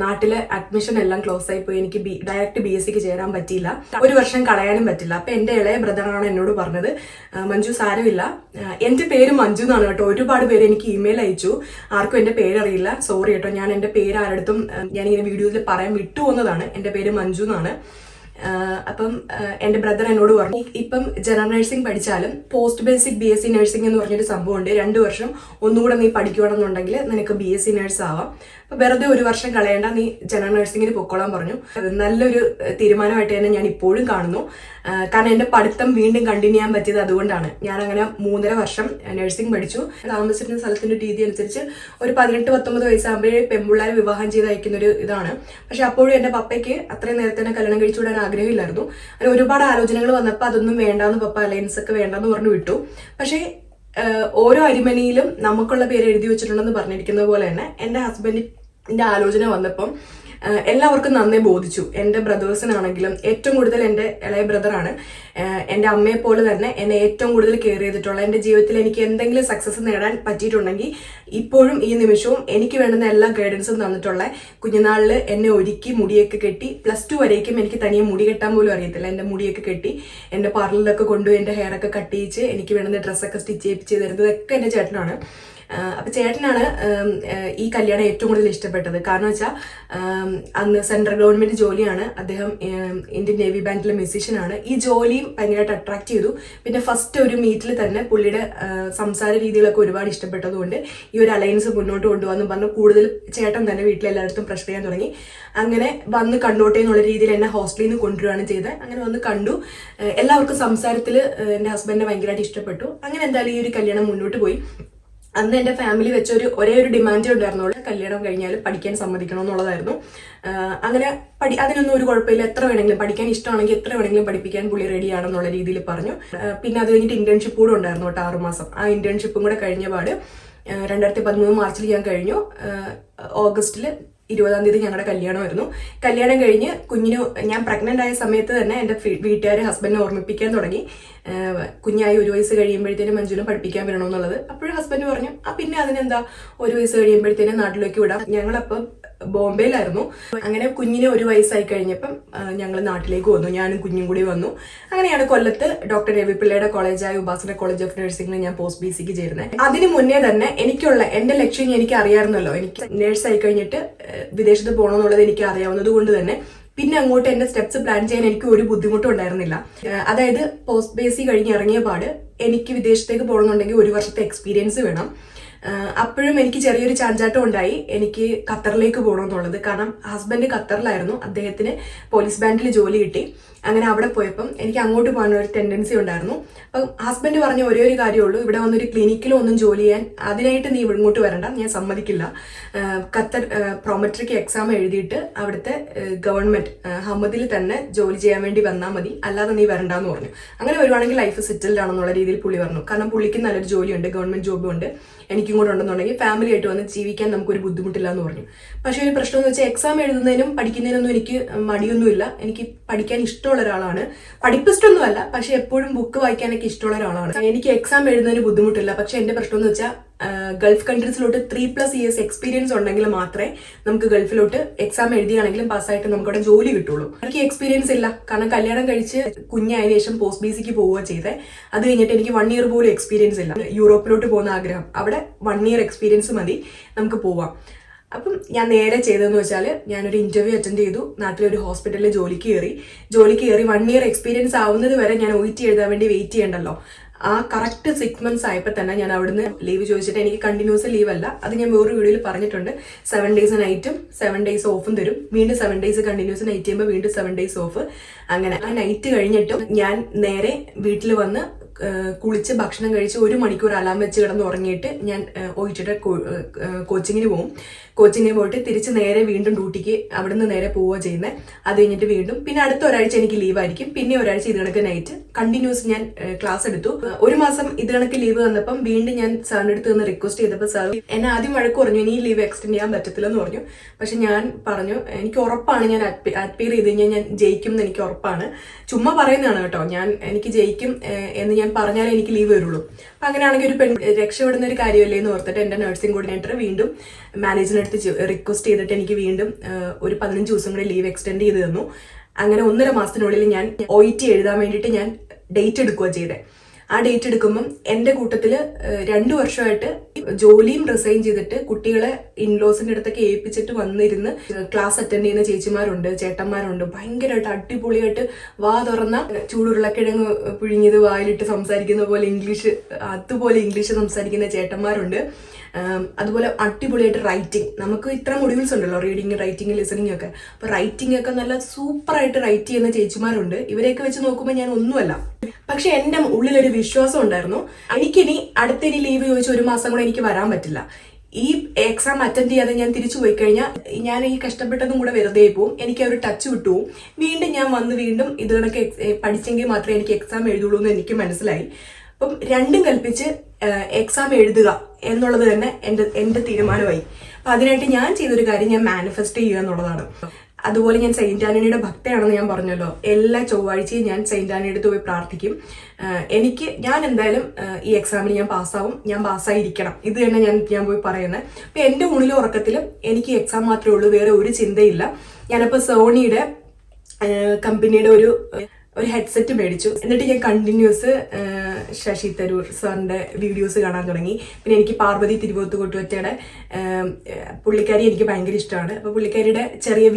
നാട്ടിലെ അഡ്മിഷൻ എല്ലാം ക്ലോസ് ആയി പോയി. എനിക്ക് ഡയറക്റ്റ് BScക്ക് ചേരാൻ പറ്റിയില്ല, ഒരു വർഷം കളയാനും പറ്റില്ല. അപ്പൊ എൻ്റെ ഇളയ ബ്രദറാണ് എന്നോട് പറഞ്ഞത്, മഞ്ജു സാരമില്ല, എൻ്റെ പേര് മഞ്ജു എന്നാണ് കേട്ടോ. ഒരുപാട് പേര് എനിക്ക് ഇമെയിൽ അയച്ചു, ആർക്കും എൻ്റെ പേരറിയില്ല, സോറി കേട്ടോ, ഞാൻ എൻ്റെ പേര് ആരടുത്തും ഞാനിങ്ങനെ വീഡിയോയിൽ പറയാൻ വിട്ടുപോകുന്നതാണ്. എൻ്റെ പേര് മഞ്ജു എന്നാണ്. അപ്പം എന്റെ ബ്രദർ എന്നോട് പറഞ്ഞു, ഇപ്പം ജനറൽ നഴ്സിംഗ് പഠിച്ചാലും പോസ്റ്റ് ബേസിക് BSc നഴ്സിംഗ് എന്ന് പറഞ്ഞൊരു സംഭവമുണ്ട്. 2 വർഷം ഒന്നുകൂടെ നീ പഠിക്കുകയാണെന്നുണ്ടെങ്കിൽ നിനക്ക് BSc നഴ്സ് ആവാം. അപ്പൊ വെറുതെ 1 വർഷം കളയേണ്ട, നീ ജനറൽ നഴ്സിംഗിന് പൊക്കോളാൻ പറഞ്ഞു. നല്ലൊരു തീരുമാനമായിട്ട് തന്നെ ഞാൻ ഇപ്പോഴും കാണുന്നു. കാരണം എന്റെ പഠിത്തം വീണ്ടും കണ്ടിന്യൂ ചെയ്യാൻ പറ്റിയത് അതുകൊണ്ടാണ്. ഞാൻ അങ്ങനെ 3.5 വർഷം നഴ്സിംഗ് പഠിച്ചു. താമസിച്ചിരുന്ന സ്ഥലത്തിന്റെ രീതി അനുസരിച്ച് ഒരു 18-19 വയസ്സാകുമ്പോഴേ പെൺപിള്ളേരെ വിവാഹം ചെയ്ത് അയക്കുന്ന ഒരു ഇതാണ്. പക്ഷെ അപ്പോഴും എന്റെ പപ്പയ്ക്ക് അത്രയും നേരത്തെ തന്നെ കല്യാണം കഴിച്ചു വിടാൻ ആഗ്രഹമില്ലായിരുന്നു. അങ്ങനെ ഒരുപാട് ആലോചനകൾ വന്നപ്പോൾ അതൊന്നും വേണ്ടാന്ന്, പപ്പ അലയൻസ് ഒക്കെ വേണ്ടെന്ന് പറഞ്ഞു വിട്ടു. പക്ഷേ ഓരോ അരിമണിയിലും നമുക്കുള്ള പേര് എഴുതി വെച്ചിട്ടുണ്ടെന്ന് പറഞ്ഞിരിക്കുന്നത് പോലെ തന്നെ എന്റെ ഹസ്ബൻഡിന്റെ ആലോചന വന്നപ്പം എല്ലാവർക്കും നന്നേ ബോധിച്ചു. എന്റെ ബ്രദേഴ്സിനാണെങ്കിലും ഏറ്റവും കൂടുതൽ എന്റെ ഇളയ ബ്രദറാണ് എന്റെ അമ്മയെ പോലെ തന്നെ എന്നെ ഏറ്റവും കൂടുതൽ കെയർ ചെയ്തിട്ടുള്ള, എന്റെ ജീവിതത്തിൽ എനിക്ക് എന്തെങ്കിലും സക്സസ് നേടാൻ പറ്റിയിട്ടുണ്ടെങ്കിൽ ഇപ്പോഴും ഈ നിമിഷവും എനിക്ക് വേണ്ടുന്ന എല്ലാ ഗൈഡൻസും തന്നിട്ടുള്ള, കുഞ്ഞുനാളിൽ എന്നെ ഒരുക്കി മുടിയൊക്കെ കെട്ടി +2 വരേക്കും എനിക്ക് തനിയെ മുടി കെട്ടാൻ പോലും അറിയത്തില്ല. എന്റെ മുടിയൊക്കെ കെട്ടി എന്റെ പാർലറിലൊക്കെ കൊണ്ടുപോയി എന്റെ ഹെയർ ഒക്കെ കട്ട് ചെയ്യിച്ച് എനിക്ക് വേണ്ടുന്ന ഡ്രസ്സൊക്കെ സ്റ്റിച്ച് ചെയ്യിപ്പിച്ച് തരുന്നതൊക്കെ എന്റെ ചേട്ടനാണ്. അപ്പൊ ചേട്ടനാണ് ഈ കല്യാണം ഏറ്റവും കൂടുതൽ ഇഷ്ടപ്പെട്ടത്. കാരണം വെച്ചാൽ അന്ന് സെൻട്രൽ ഗവൺമെന്റ് ജോലിയാണ്, അദ്ദേഹം ഇന്ത്യൻ നേവി ബാൻഡിലെ മ്യൂസീഷ്യനാണ്. ഈ ജോലിയും ഭയങ്കരമായിട്ട് അട്രാക്ട് ചെയ്തു. പിന്നെ ഫസ്റ്റ് ഒരു മീറ്റിൽ തന്നെ പുള്ളിയുടെ സംസാര രീതികളൊക്കെ ഒരുപാട് ഇഷ്ടപ്പെട്ടതുകൊണ്ട് ഈ ഒരു അലയൻസ് മുന്നോട്ട് കൊണ്ടുപോകാന്ന് പറഞ്ഞു കൂടുതൽ ചേട്ടൻ തന്നെ വീട്ടിലെല്ലായിടത്തും പ്രഷർ ചെയ്യാൻ തുടങ്ങി. അങ്ങനെ വന്ന് കണ്ടോട്ടെ എന്നുള്ള രീതിയിൽ എന്നെ ഹോസ്റ്റലിൽ നിന്ന് കൊണ്ടുവരികയാണ് ചെയ്തത്. അങ്ങനെ വന്ന് കണ്ടു. എല്ലാവർക്കും സംസാരത്തിൽ എന്റെ ഹസ്ബൻഡിനെ ഭയങ്കരമായിട്ട് ഇഷ്ടപ്പെട്ടു. അങ്ങനെ എന്തായാലും ഈ ഒരു കല്യാണം മുന്നോട്ട് പോയി. അന്ന് എന്റെ ഫാമിലി വെച്ച ഒരേ ഒരു ഡിമാൻഡേ ഉണ്ടായിരുന്നുള്ളൂ, കല്യാണം കഴിഞ്ഞാൽ പഠിക്കാൻ സമ്മതിക്കണം എന്നുള്ളതായിരുന്നു. അങ്ങനെ അതിനൊന്നും ഒരു കുഴപ്പമില്ല, എത്ര വേണമെങ്കിലും പഠിക്കാൻ ഇഷ്ടമാണെങ്കിൽ എത്ര വേണമെങ്കിലും പഠിപ്പിക്കാൻ പുള്ളി റെഡിയാണെന്നുള്ള രീതിയിൽ പറഞ്ഞു. പിന്നെ അത് കഴിഞ്ഞിട്ട് ഇന്റേൺഷിപ്പ് കൂടെ ഉണ്ടായിരുന്നു കേട്ടോ, 6 മാസം. ആ ഇന്റേൺഷിപ്പും കൂടെ കഴിഞ്ഞ പാട് 2013 മാർച്ചിൽ ഞാൻ കഴിഞ്ഞു. ഓഗസ്റ്റിൽ 20-ാം തീയതി ഞങ്ങളുടെ കല്യാണമായിരുന്നു. കല്യാണം കഴിഞ്ഞ് കുഞ്ഞിന് ഞാൻ പ്രഗ്നന്റ് ആയ സമയത്ത് തന്നെ എന്റെ വീട്ടുകാർ ഹസ്ബൻഡിനെ ഓർമ്മിപ്പിക്കാൻ തുടങ്ങി, കുഞ്ഞായി 1 വയസ്സ് കഴിയുമ്പോഴത്തേനും മഞ്ജുവിനെ പഠിപ്പിക്കാൻ വരണമെന്നുള്ളത്. അപ്പോഴും ഹസ്ബൻഡ് പറഞ്ഞു, പിന്നെ അതിനെന്താ, 1 വയസ്സ് കഴിയുമ്പോഴത്തേനും നാട്ടിലേക്ക് വിടാം. ഞങ്ങളപ്പം ബോംബെയിലായിരുന്നു. അങ്ങനെ കുഞ്ഞിന് 1 വയസ്സായി കഴിഞ്ഞപ്പം ഞങ്ങൾ നാട്ടിലേക്ക് വന്നു, ഞാനും കുഞ്ഞും കൂടി വന്നു. അങ്ങനെയാണ് കൊല്ലത്ത് ഡോക്ടർ രവി പിള്ളയുടെ കോളേജായ ഉപാസന കോളേജ് ഓഫ് നഴ്സിംഗിൽ ഞാൻ പോസ്റ്റ് BCക്ക് ചേരുന്നത്. അതിന് മുന്നേ തന്നെ എന്റെ ലക്ഷ്യം എനിക്ക് അറിയാമായിരുന്നല്ലോ. എനിക്ക് നേഴ്സായി കഴിഞ്ഞിട്ട് വിദേശത്ത് പോകണമെന്നുള്ളത് എനിക്ക് അറിയാവുന്നത് കൊണ്ട് തന്നെ പിന്നെ അങ്ങോട്ട് എന്റെ സ്റ്റെപ്സ് പ്ലാൻ ചെയ്യാൻ എനിക്ക് ഒരു ബുദ്ധിമുട്ടും ഉണ്ടായിരുന്നില്ല. അതായത് പോസ്റ്റ് BC കഴിഞ്ഞ് ഇറങ്ങിയ പാട് എനിക്ക് വിദേശത്തേക്ക് പോകണമെന്നുണ്ടെങ്കിൽ 1 വർഷത്തെ എക്സ്പീരിയൻസ് വേണം. അപ്പോഴും എനിക്ക് ചെറിയൊരു ചാഞ്ചാട്ടം ഉണ്ടായി എനിക്ക് ഖത്തറിലേക്ക് പോകണമെന്നുള്ളത്. കാരണം ഹസ്ബൻഡ് ഖത്തറിലായിരുന്നു, അദ്ദേഹത്തിന് പോലീസ് ബാൻഡിൽ ജോലി കിട്ടി. അങ്ങനെ അവിടെ പോയപ്പം എനിക്ക് അങ്ങോട്ട് പോകാൻ ഒരു ടെൻഡൻസി ഉണ്ടായിരുന്നു. അപ്പം ഹസ്ബൻഡ് പറഞ്ഞ ഒരേ ഒരു കാര്യമുള്ളൂ, ഇവിടെ വന്നൊരു ക്ലിനിക്കിലോ ഒന്നും ജോലി ചെയ്യാൻ അതിനായിട്ട് നീ ഇങ്ങോട്ട് വരണ്ട, ഞാൻ സമ്മതിക്കില്ല. ഖത്തർ പ്രോമെട്രിക് എക്സാം എഴുതിയിട്ട് അവിടുത്തെ ഗവൺമെന്റ് ഹമ്മദിൽ തന്നെ ജോലി ചെയ്യാൻ വേണ്ടി വന്നാൽ മതി, അല്ലാതെ നീ വരണ്ടെന്ന് പറഞ്ഞു. അങ്ങനെ വരുവാണെങ്കിൽ ലൈഫ് സെറ്റിൽഡ് ആണെന്നുള്ള രീതിയിൽ പുള്ളി പറഞ്ഞു. കാരണം പുള്ളിക്ക് നല്ലൊരു ജോലിയുണ്ട്, ഗവൺമെന്റ് ജോബും ഉണ്ട്, എനിക്കും കൂടെ ഉണ്ടെന്നുണ്ടെങ്കിൽ ഫാമിലി ആയിട്ട് വന്ന് ജീവിക്കാൻ നമുക്കൊരു ബുദ്ധിമുട്ടില്ല എന്ന് പറഞ്ഞു. പക്ഷെ ഒരു പ്രശ്നം എന്ന് വെച്ചാൽ എക്സാം എഴുതുന്നതിനും പഠിക്കുന്നതിനൊന്നും എനിക്ക് മടിയൊന്നുമില്ല. എനിക്ക് പഠിക്കാൻ ഇഷ്ടമുള്ള ഒരാളാണ്, പഠിപ്പിസ്റ്റൊന്നും അല്ല, പക്ഷെ എപ്പോഴും ബുക്ക് വായിക്കാനൊക്കെ ഇഷ്ടമുള്ള ഒരാളാണ്. എനിക്ക് എക്സാം എഴുതുന്നതിന് ബുദ്ധിമുട്ടില്ല. പക്ഷെ എന്റെ പ്രശ്നം എന്ന് വെച്ചാൽ ഗൾഫ് കൺട്രീസിലോട്ട് 3+ ഇയേഴ്സ് എക്സ്പീരിയൻസ് ഉണ്ടെങ്കിൽ മാത്രമേ നമുക്ക് ഗൾഫിലോട്ട് എക്സാം എഴുതിയാണെങ്കിലും പാസ്സായിട്ട് നമുക്കവിടെ ജോലി കിട്ടുള്ളൂ. എനിക്ക് എക്സ്പീരിയൻസ് ഇല്ല. കാരണം കല്യാണം കഴിച്ച് കുഞ്ഞായതിനു ശേഷം പോസ്റ്റ് BCക്ക് പോവുക ചെയ്തേ. അത് കഴിഞ്ഞിട്ട് എനിക്ക് 1 ഇയർ പോലും എക്സ്പീരിയൻസ് ഇല്ല. യൂറോപ്പിലോട്ട് പോകുന്ന ആഗ്രഹം, അവിടെ 1 ഇയർ എക്സ്പീരിയൻസ് മതി, നമുക്ക് പോവാം. അപ്പം ഞാൻ നേരെ ചെയ്തതെന്ന് വെച്ചാൽ ഞാനൊരു ഇന്റർവ്യൂ അറ്റൻഡ് ചെയ്തു. നാട്ടിലൊരു ഹോസ്പിറ്റലിൽ ജോലിക്ക് കയറി 1 ഇയർ എക്സ്പീരിയൻസ് ആവുന്നത് വരെ ഞാൻ OET എഴുതാൻ വേണ്ടി വെയിറ്റ് ചെയ്യണ്ടല്ലോ. ആ കറക്റ്റ് 6 months ആയപ്പോൾ തന്നെ ഞാൻ അവിടുന്ന് ലീവ് ചോദിച്ചിട്ട്, എനിക്ക് കണ്ടിന്യൂസ് ലീവ് അല്ല, അത് ഞാൻ വേറൊരു വീഡിയോയിൽ പറഞ്ഞിട്ടുണ്ട്, 7 days നൈറ്റും 7 days ഓഫും തരും. വീണ്ടും 7 days കണ്ടിന്യൂസ് നൈറ്റ് ചെയ്യുമ്പോൾ വീണ്ടും 7 days ഓഫ്. അങ്ങനെ ആ നൈറ്റ് കഴിഞ്ഞിട്ടും ഞാൻ നേരെ വീട്ടിൽ വന്ന് കുളിച്ച് ഭക്ഷണം കഴിച്ച് 1 മണിക്കൂർ അലാം വെച്ച് കിടന്ന് ഉറങ്ങിയിട്ട് ഞാൻ OETയുടെ കോച്ചിങ്ങിന് പോകും. കോച്ചിങ്ങിന് പോയിട്ട് തിരിച്ച് നേരെ വീണ്ടും ഡ്യൂട്ടിക്ക് അവിടുന്ന് നേരെ പോവുക ചെയ്യുന്നത്. അത് കഴിഞ്ഞിട്ട് വീണ്ടും പിന്നെ അടുത്ത ഒരാഴ്ച എനിക്ക് ലീവ് ആയിരിക്കും. പിന്നെ ഒരാഴ്ച ഇത് കണക്ക് നൈറ്റ് കണ്ടിന്യൂസ് ഞാൻ ക്ലാസ് എടുത്തു. 1 മാസം ഇത് കണക്ക് ലീവ് വന്നപ്പം വീണ്ടും ഞാൻ സാറിന്റെ അടുത്ത് നിന്ന് റിക്വസ്റ്റ് ചെയ്തപ്പോൾ സാർ എന്നെ ആദ്യം വഴക്ക് പറഞ്ഞു, ഇനി ലീവ് എക്സ്റ്റെൻഡ് ചെയ്യാൻ പറ്റത്തില്ലെന്ന് പറഞ്ഞു. പക്ഷെ ഞാൻ പറഞ്ഞു, എനിക്ക് ഉറപ്പാണ് ഞാൻ അപ്പിയർ ചെയ്ത് കഴിഞ്ഞാൽ ഞാൻ ജയിക്കും എന്ന് എനിക്ക് ഉറപ്പാണ്. ചുമ്മാ പറയുന്നതാണ് കേട്ടോ, എനിക്ക് ജയിക്കും എന്ന് ഞാൻ പറഞ്ഞാലേ എനിക്ക് ലീവ് വരുള്ളൂ. അപ്പൊ അങ്ങനെയാണെങ്കിൽ ഒരു രക്ഷപ്പെടുന്ന ഒരു കാര്യമല്ലേ എന്ന് ഓർത്തിട്ട് എന്റെ നഴ്സിംഗ് കോർഡിനേറ്റർ വീണ്ടും മാനേജറിനടുത്ത് റിക്വസ്റ്റ് ചെയ്തിട്ട് എനിക്ക് വീണ്ടും ഒരു 15 ദിവസം കൂടി ലീവ് എക്സ്റ്റെൻഡ് ചെയ്ത് തന്നു. അങ്ങനെ 1.5 മാസത്തിനുള്ളിൽ ഞാൻ OET എഴുതാൻ വേണ്ടിയിട്ട് ഞാൻ ഡേറ്റ് എടുക്കുക ചെയ്തേ. ആ ഡേറ്റ് എടുക്കുമ്പം എൻ്റെ കൂട്ടത്തില് 2 വർഷമായിട്ട് ജോലിയും റിസൈൻ ചെയ്തിട്ട് കുട്ടികളെ ഇൻലോസിന്റെ അടുത്തൊക്കെ ഏൽപ്പിച്ചിട്ട് വന്നിരുന്ന് ക്ലാസ് അറ്റൻഡ് ചെയ്യുന്ന ചേച്ചിമാരുണ്ട്, ചേട്ടന്മാരുണ്ട്. ഭയങ്കരമായിട്ട് അടിപൊളിയായിട്ട് വാ തുറന്ന ചൂടുരുളക്കിഴങ്ങ് പുഴുങ്ങിയത് വായിലിട്ട് സംസാരിക്കുന്ന പോലെ അതുപോലെ ഇംഗ്ലീഷ് സംസാരിക്കുന്ന ചേട്ടന്മാരുണ്ട്. അതുപോലെ അടിപൊളിയായിട്ട് റൈറ്റിംഗ്, നമുക്ക് ഇത്ര മൊഡ്യൂൾസ് ഉണ്ടല്ലോ, റീഡിങ്, റൈറ്റിംഗ്, ലിസണിങ് ഒക്കെ. അപ്പൊ റൈറ്റിംഗ് ഒക്കെ നല്ല സൂപ്പറായിട്ട് റൈറ്റ് ചെയ്യുന്ന ചേച്ചിമാരുണ്ട്. ഇവരെയൊക്കെ വെച്ച് നോക്കുമ്പോൾ ഞാൻ ഒന്നുമല്ല. പക്ഷെ എൻ്റെ ഉള്ളിലൊരു വിശ്വാസം ഉണ്ടായിരുന്നു, എനിക്കിനി അടുത്തിനി ലീവ് ചോദിച്ച് 1 മാസം കൂടെ എനിക്ക് വരാൻ പറ്റില്ല. ഈ എക്സാം അറ്റൻഡ് ചെയ്യാതെ ഞാൻ തിരിച്ചു പോയി കഴിഞ്ഞാൽ ഞാൻ ഈ കഷ്ടപ്പെട്ടതും കൂടെ വെറുതെ പോവും, എനിക്ക് ആ ഒരു ടച്ച് വിട്ടുപോകും. വീണ്ടും ഞാൻ വന്ന് വീണ്ടും ഇത് കണക്ക് പഠിച്ചെങ്കിൽ മാത്രമേ എനിക്ക് എക്സാം എഴുതുള്ളൂ എന്ന് എനിക്ക് മനസ്സിലായി. അപ്പം രണ്ടും കൽപ്പിച്ച് എക്സാം എഴുതുക എന്നുള്ളത് തന്നെ എൻ്റെ തീരുമാനമായി. അപ്പൊ അതിനായിട്ട് ഞാൻ ചെയ്തൊരു കാര്യം, ഞാൻ മാനിഫെസ്റ്റ് ചെയ്യുക എന്നുള്ളതാണ്. അതുപോലെ ഞാൻ സെയിന്റ് ആന്റണിയുടെ ഭക്തയാണെന്ന് ഞാൻ പറഞ്ഞല്ലോ. എല്ലാ ചൊവ്വാഴ്ചയും ഞാൻ സെയിന്റ് ആന്റണിയുടെ അടുത്ത് പോയി പ്രാർത്ഥിക്കും. ഞാൻ എന്തായാലും ഈ എക്സാമിൽ ഞാൻ പാസ്സാവും, ഞാൻ പാസ്സായിരിക്കണം, ഇത് തന്നെ ഞാൻ പോയി പറയുന്നത്. അപ്പൊ എൻ്റെ ഊണിലും ഉറക്കത്തിലും എനിക്ക് എക്സാം മാത്രമേ ഉള്ളൂ, വേറെ ഒരു ചിന്തയില്ല. ഞാനപ്പോൾ സോണിയുടെ കമ്പനിയുടെ ഒരു ഹെഡ്സെറ്റ് മേടിച്ചു. എന്നിട്ട് ഞാൻ കണ്ടിന്യൂസ് ശശി തരൂർ സാറിന്റെ വീഡിയോസ് കാണാൻ തുടങ്ങി. പിന്നെ എനിക്ക് പാർവതി തിരുവോത്തുകൊട്ടുവറ്റയുടെ പുള്ളിക്കാരി എനിക്ക് ഭയങ്കര ഇഷ്ടമാണ്. അപ്പൊ പുള്ളിക്കാരിയുടെ ചെറിയ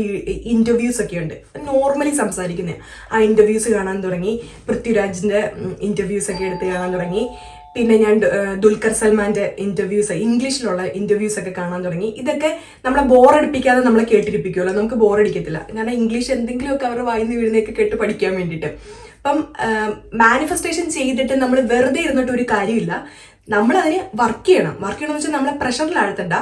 ഇന്റർവ്യൂസ് ഒക്കെ ഉണ്ട്, നോർമലി സംസാരിക്കുന്നത്. ആ ഇന്റർവ്യൂസ് കാണാൻ തുടങ്ങി. പൃഥ്വിരാജിന്റെ ഇന്റർവ്യൂസ് ഒക്കെ എടുത്ത് കാണാൻ തുടങ്ങി. പിന്നെ ഞാൻ ദുൽഖർ സൽമാന്റെ ഇന്റർവ്യൂസ്, ഇംഗ്ലീഷിലുള്ള ഇന്റർവ്യൂസ് ഒക്കെ കാണാൻ തുടങ്ങി. ഇതൊക്കെ നമ്മളെ ബോറടിപ്പിക്കാതെ നമ്മളെ കേട്ടിരിപ്പിക്കുമല്ലോ, നമുക്ക് ബോറടിക്കത്തില്ല. കാരണം ഇംഗ്ലീഷ് എന്തെങ്കിലുമൊക്കെ അവരുടെ വായിന്ന് വീഴുന്നതൊക്കെ കേട്ട് പഠിക്കാൻ വേണ്ടിയിട്ട്. അപ്പം മാനിഫെസ്റ്റേഷൻ ചെയ്തിട്ട് നമ്മൾ വെറുതെ ഇരുന്നിട്ട് ഒരു കാര്യമില്ല, നമ്മളതിന് വർക്ക് ചെയ്യണം. വർക്ക് ചെയ്യണമെന്ന് വെച്ചാൽ നമ്മളെ പ്രഷറിലാഴ്ത്തണ്ട.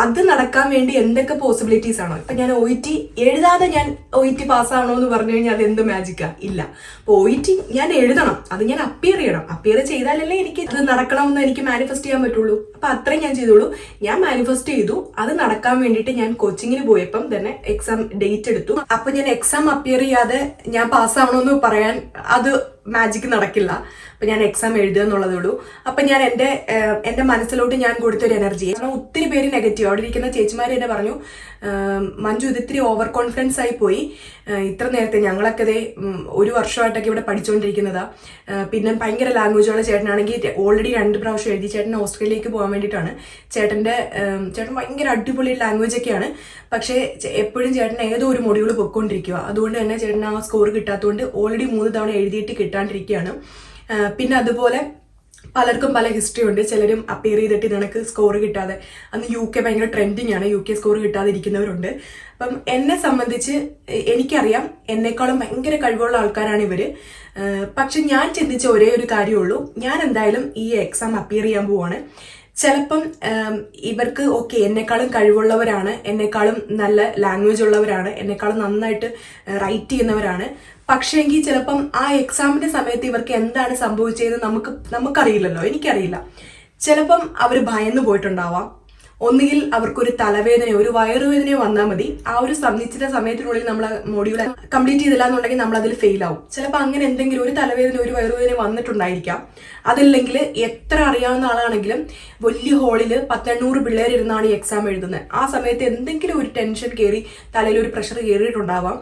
അത് നടക്കാൻ വേണ്ടി എന്തൊക്കെ പോസിബിലിറ്റീസ് ആണോ. ഇപ്പൊ ഞാൻ OET എഴുതാതെ ഞാൻ OET പാസ്സാവണോ എന്ന് പറഞ്ഞു കഴിഞ്ഞാൽ അത് എന്ത് മാജിക്കാ? ഇല്ല. അപ്പൊ OET ഞാൻ എഴുതണം, അത് ഞാൻ അപ്പിയർ ചെയ്യണം. അപ്പിയർ ചെയ്താലല്ലേ എനിക്ക് ഇത് നടക്കണമെന്ന് എനിക്ക് മാനിഫെസ്റ്റ് ചെയ്യാൻ പറ്റുള്ളൂ. അപ്പൊ അത്രയും ഞാൻ ചെയ്തോളൂ. ഞാൻ മാനിഫെസ്റ്റ് ചെയ്തു. അത് നടക്കാൻ വേണ്ടിയിട്ട് ഞാൻ കോച്ചിങ്ങിന് പോയപ്പം തന്നെ എക്സാം ഡേറ്റ് എടുത്തു. അപ്പൊ ഞാൻ എക്സാം അപ്പിയർ ചെയ്യാതെ ഞാൻ പാസ്സാവണമെന്ന് പറയാൻ അത് മാജിക് നടക്കില്ല. അപ്പൊ ഞാൻ എക്സാം എഴുതുക എന്നുള്ളതേ ഉള്ളൂ. അപ്പൊ ഞാൻ എന്റെ മനസ്സിലോട്ട് ഞാൻ കൊടുത്തൊരു എനർജി, കാരണം ഒത്തിരി പേര് നെഗറ്റീവ്, അവിടെ ഇരിക്കുന്ന ചേച്ചിമാർ എന്നെ പറഞ്ഞു, മഞ്ജു ഇത് ഇത്തിരി ഓവർ കോൺഫിഡൻസ് ആയി പോയി, ഇത്ര നേരത്തെ ഞങ്ങളൊക്കെ 1 വർഷമായിട്ടൊക്കെ ഇവിടെ പഠിച്ചുകൊണ്ടിരിക്കുന്നതാ. പിന്നെ ഭയങ്കര ലാംഗ്വേജുള്ള ചേട്ടനാണെങ്കിൽ ഓൾറെഡി 2 പ്രാവശ്യം എഴുതി. ചേട്ടൻ ഓസ്ട്രേലിയയിലേക്ക് പോകാൻ വേണ്ടിയിട്ടാണ്. ചേട്ടൻ ഭയങ്കര അടിപൊളി ലാംഗ്വേജ് ഒക്കെയാണ്. പക്ഷേ എപ്പോഴും ചേട്ടൻ ഏതോ ഒരു മൊഡ്യൂൾ പൊയ്ക്കൊണ്ടിരിക്കുക. അതുകൊണ്ട് തന്നെ ചേട്ടൻ ആ സ്കോർ കിട്ടാത്തതുകൊണ്ട് ഓൾറെഡി 3 തവണ എഴുതിയിട്ട് കിട്ടാണ്ടിരിക്കുകയാണ്. പിന്നെ അതുപോലെ പലർക്കും പല ഹിസ്റ്ററി ഉണ്ട്. ചിലരും അപ്പിയർ ചെയ്തിട്ട് നിനക്ക് സ്കോർ കിട്ടാതെ, അന്ന് UK ഭയങ്കര ട്രെൻഡിങ് ആണ്, UK സ്കോർ കിട്ടാതെ ഇരിക്കുന്നവരുണ്ട്. അപ്പം എന്നെ സംബന്ധിച്ച് എനിക്കറിയാം, എന്നെക്കാളും ഭയങ്കര കഴിവുള്ള ആൾക്കാരാണ് ഇവര്. പക്ഷെ ഞാൻ ചിന്തിച്ച ഒരേ ഒരു കാര്യമുള്ളൂ, ഞാൻ എന്തായാലും ഈ എക്സാം അപ്പിയർ ചെയ്യാൻ പോവാണ്. ചിലപ്പം ഇവർക്ക് ഓക്കെ എന്നെക്കാളും കഴിവുള്ളവരാണ്, എന്നെക്കാളും നല്ല ലാംഗ്വേജ് ഉള്ളവരാണ്, എന്നെക്കാളും നന്നായിട്ട് റൈറ്റ് ചെയ്യുന്നവരാണ്. പക്ഷേ എങ്കിൽ ചിലപ്പം ആ എക്സാമിന്റെ സമയത്ത് ഇവർക്ക് എന്താണ് സംഭവിച്ചതെന്ന് നമുക്കറിയില്ലല്ലോ, എനിക്കറിയില്ല. ചിലപ്പം അവർ ഭയന്നു പോയിട്ടുണ്ടാവാം. ഒന്നുകിൽ അവർക്കൊരു തലവേദനയോ ഒരു വയറുവേദനയോ വന്നാൽ മതി, ആ ഒരു നിശ്ചിത സമയത്തിനുള്ളിൽ നമ്മൾ മൊഡ്യൂൾ കംപ്ലീറ്റ് ചെയ്തില്ല എന്നുണ്ടെങ്കിൽ നമ്മൾ അതിൽ ഫെയിൽ ആവും. ചിലപ്പോൾ അങ്ങനെ എന്തെങ്കിലും ഒരു തലവേദന ഒരു വയറുവേദന വന്നിട്ടുണ്ടായിരിക്കാം. അതല്ലെങ്കിൽ എത്ര അറിയാവുന്ന ആളാണെങ്കിലും വലിയ ഹാളിൽ 800 പിള്ളേർ ഇരുന്നാണ് ഈ എക്സാം എഴുതുന്നത്. ആ സമയത്ത് എന്തെങ്കിലും ഒരു ടെൻഷൻ കയറി, തലയിൽ ഒരു പ്രഷർ കയറിയിട്ടുണ്ടാവാം.